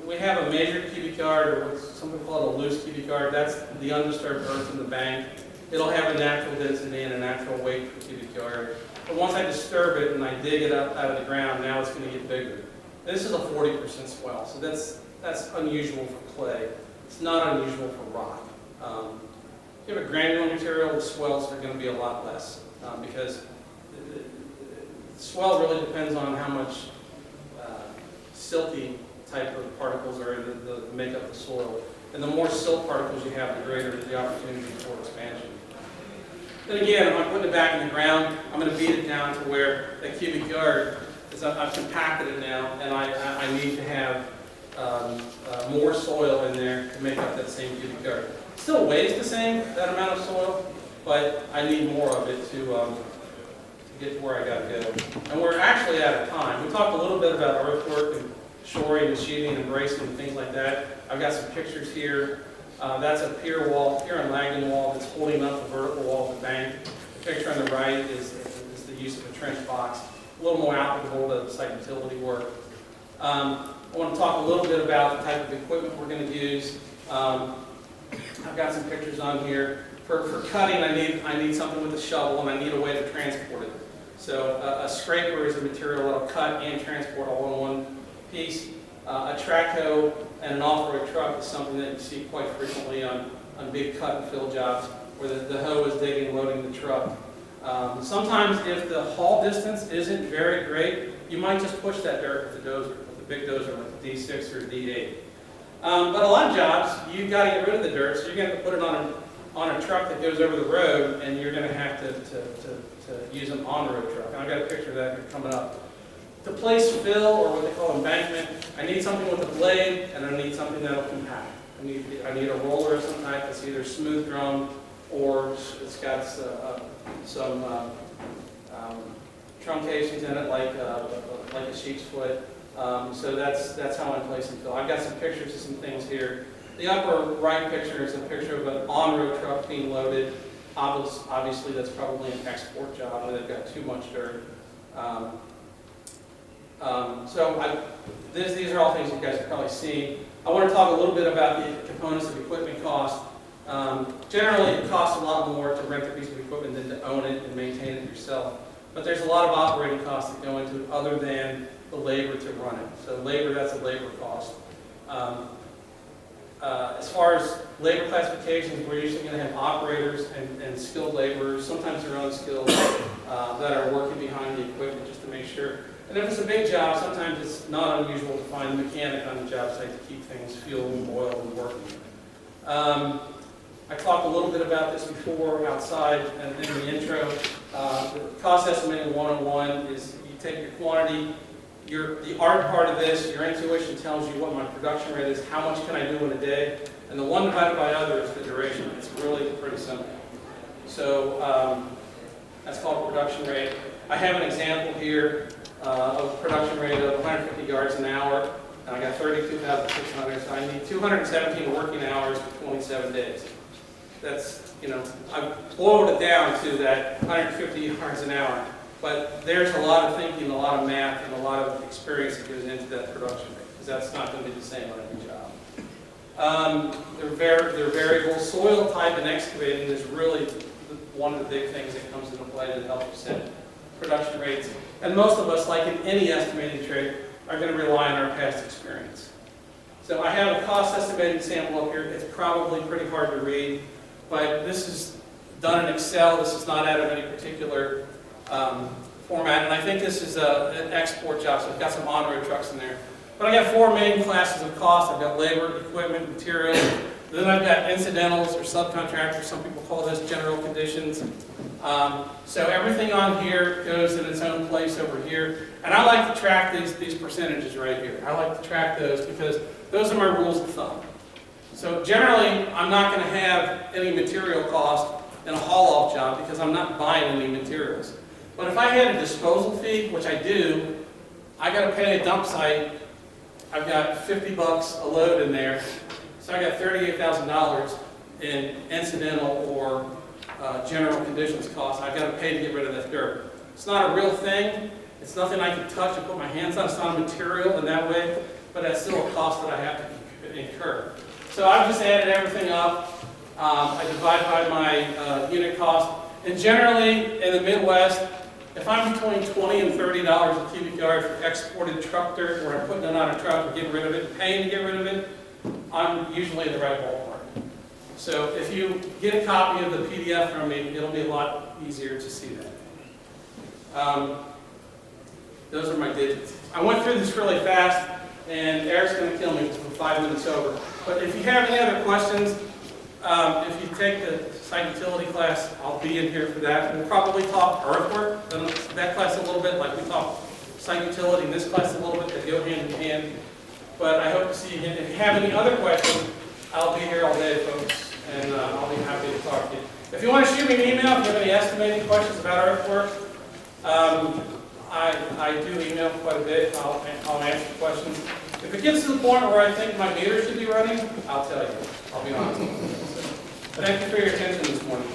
We have a measured cubic yard, or what some people call it a loose cubic yard. That's the undisturbed earth in the bank. It'll have a natural density and a natural weight per cubic yard. But once I disturb it and I dig it up out of the ground, now it's going to get bigger. This is a 40% swell, so that's unusual for clay. It's not unusual for rock. If you have a granular material, the swells are going to be a lot less because the swell really depends on how much silty type of particles are in the make up the soil. And the more silt particles you have, the greater the opportunity for expansion. Then again, if I'm putting it back in the ground, I'm going to beat it down to where that cubic yard is. I've compacted it now, and I need to have more soil in there to make up that same cubic yard. It still weighs the same, that amount of soil, but I need more of it to get to where I got to go. And we're actually out of time. We talked a little bit about earthwork and shoring and sheeting and bracing and things like that. I've got some pictures here. That's a pier and lagging wall that's holding up the vertical wall of the bank. The picture on the right is the use of a trench box, a little more applicable to site utility work. I want to talk a little bit about the type of equipment we're going to use. I've got some pictures on here. For cutting, I need something with a shovel, and I need a way to transport it. So a scraper is a material that'll cut and transport all in one piece. A track hoe and an off-road truck is something that you see quite frequently on big cut and fill jobs where the hoe is digging and loading the truck. Sometimes if the haul distance isn't very great, you might just push that dirt with the dozer, with the big dozer like the D6 or D8. But a lot of jobs, you've got to get rid of the dirt, so you're going to have to put it on a truck that goes over the road, and you're going to have to use an on-road truck. And I've got a picture of that here coming up. To place fill, or what they call embankment, I need something with a blade, and I need something that'll compact. I need a roller of some type that's either smooth drum or it's got some truncations in it, like a sheep's foot. So that's how I'm placing fill. I've got some pictures of some things here. The upper right picture is a picture of an on-road truck being loaded. Obviously, that's probably an export job where they've got too much dirt. These are all things you guys have probably seen. I want to talk a little bit about the components of equipment cost. Generally, it costs a lot more to rent a piece of equipment than to own it and maintain it yourself. But there's a lot of operating costs that go into it other than the labor to run it. So labor, that's a labor cost. As far as labor classifications, we're usually going to have operators and skilled laborers, sometimes they're unskilled, that are working behind the equipment just to make sure. And if it's a big job, sometimes it's not unusual to find a mechanic on the job site to keep things fueled and oiled and working. I talked a little bit about this before outside and in the intro. The cost estimating 101 is you take your quantity, the art part of this, your intuition tells you what my production rate is, how much can I do in a day, and the 1 divided by other is the duration. It's really pretty simple. So that's called production rate. I have an example here of production rate of 150 yards an hour, and I got 32,600, so I need 217 working hours for 27 days. That's, you know, I've boiled it down to that 150 yards an hour, but there's a lot of thinking, a lot of math, and a lot of experience that goes into that production rate, because that's not going to be the same on every job. They're variable. Soil type and excavating is really one of the big things that comes into play to help you set production rates. And most of us, like in any estimating trade, are going to rely on our past experience. So I have a cost estimating sample up here. It's probably pretty hard to read, but this is done in Excel. This is not out of any particular format, and I think this is an export job, so I've got some on-road trucks in there. But I got 4 main classes of cost. I've got labor, equipment, materials. Then I've got incidentals or subcontractors. Some people call this general conditions. So everything on here goes in its own place over here. And I like to track these percentages right here. I like to track those because those are my rules of thumb. So generally, I'm not going to have any material cost in a haul-off job because I'm not buying any materials. But if I had a disposal fee, which I do, I got to pay a dump site. I've got 50 bucks a load in there. So I got $38,000 in incidental or general conditions costs. I've got to pay to get rid of that dirt. It's not a real thing. It's nothing I can touch and put my hands on. It's not a material in that way, but that's still a cost that I have to incur. So I've just added everything up. I divide by my unit cost. And generally, in the Midwest, if I'm between $20 and $30 a cubic yard for exported truck dirt, where I'm putting it on a truck and getting rid of it, and paying to get rid of it, I'm usually in the right ballpark. So if you get a copy of the PDF from me, it'll be a lot easier to see that. Those are my digits. I went through this really fast, and Eric's going to kill me because we're 5 minutes over. But if you have any other questions, if you take the site utility class, I'll be in here for that. We'll probably talk earthwork, that class a little bit, like we talk site utility in this class a little bit, they go hand in hand. But I hope to see you again. If you have any other questions, I'll be here all day, folks, and I'll be happy to talk to you. If you want to shoot me an email, if you have any estimating questions about earthwork, I do email quite a bit. I'll answer questions. If it gets to the point where I think my meter should be running, I'll tell you. I'll be honest. So, thank you for your attention this morning.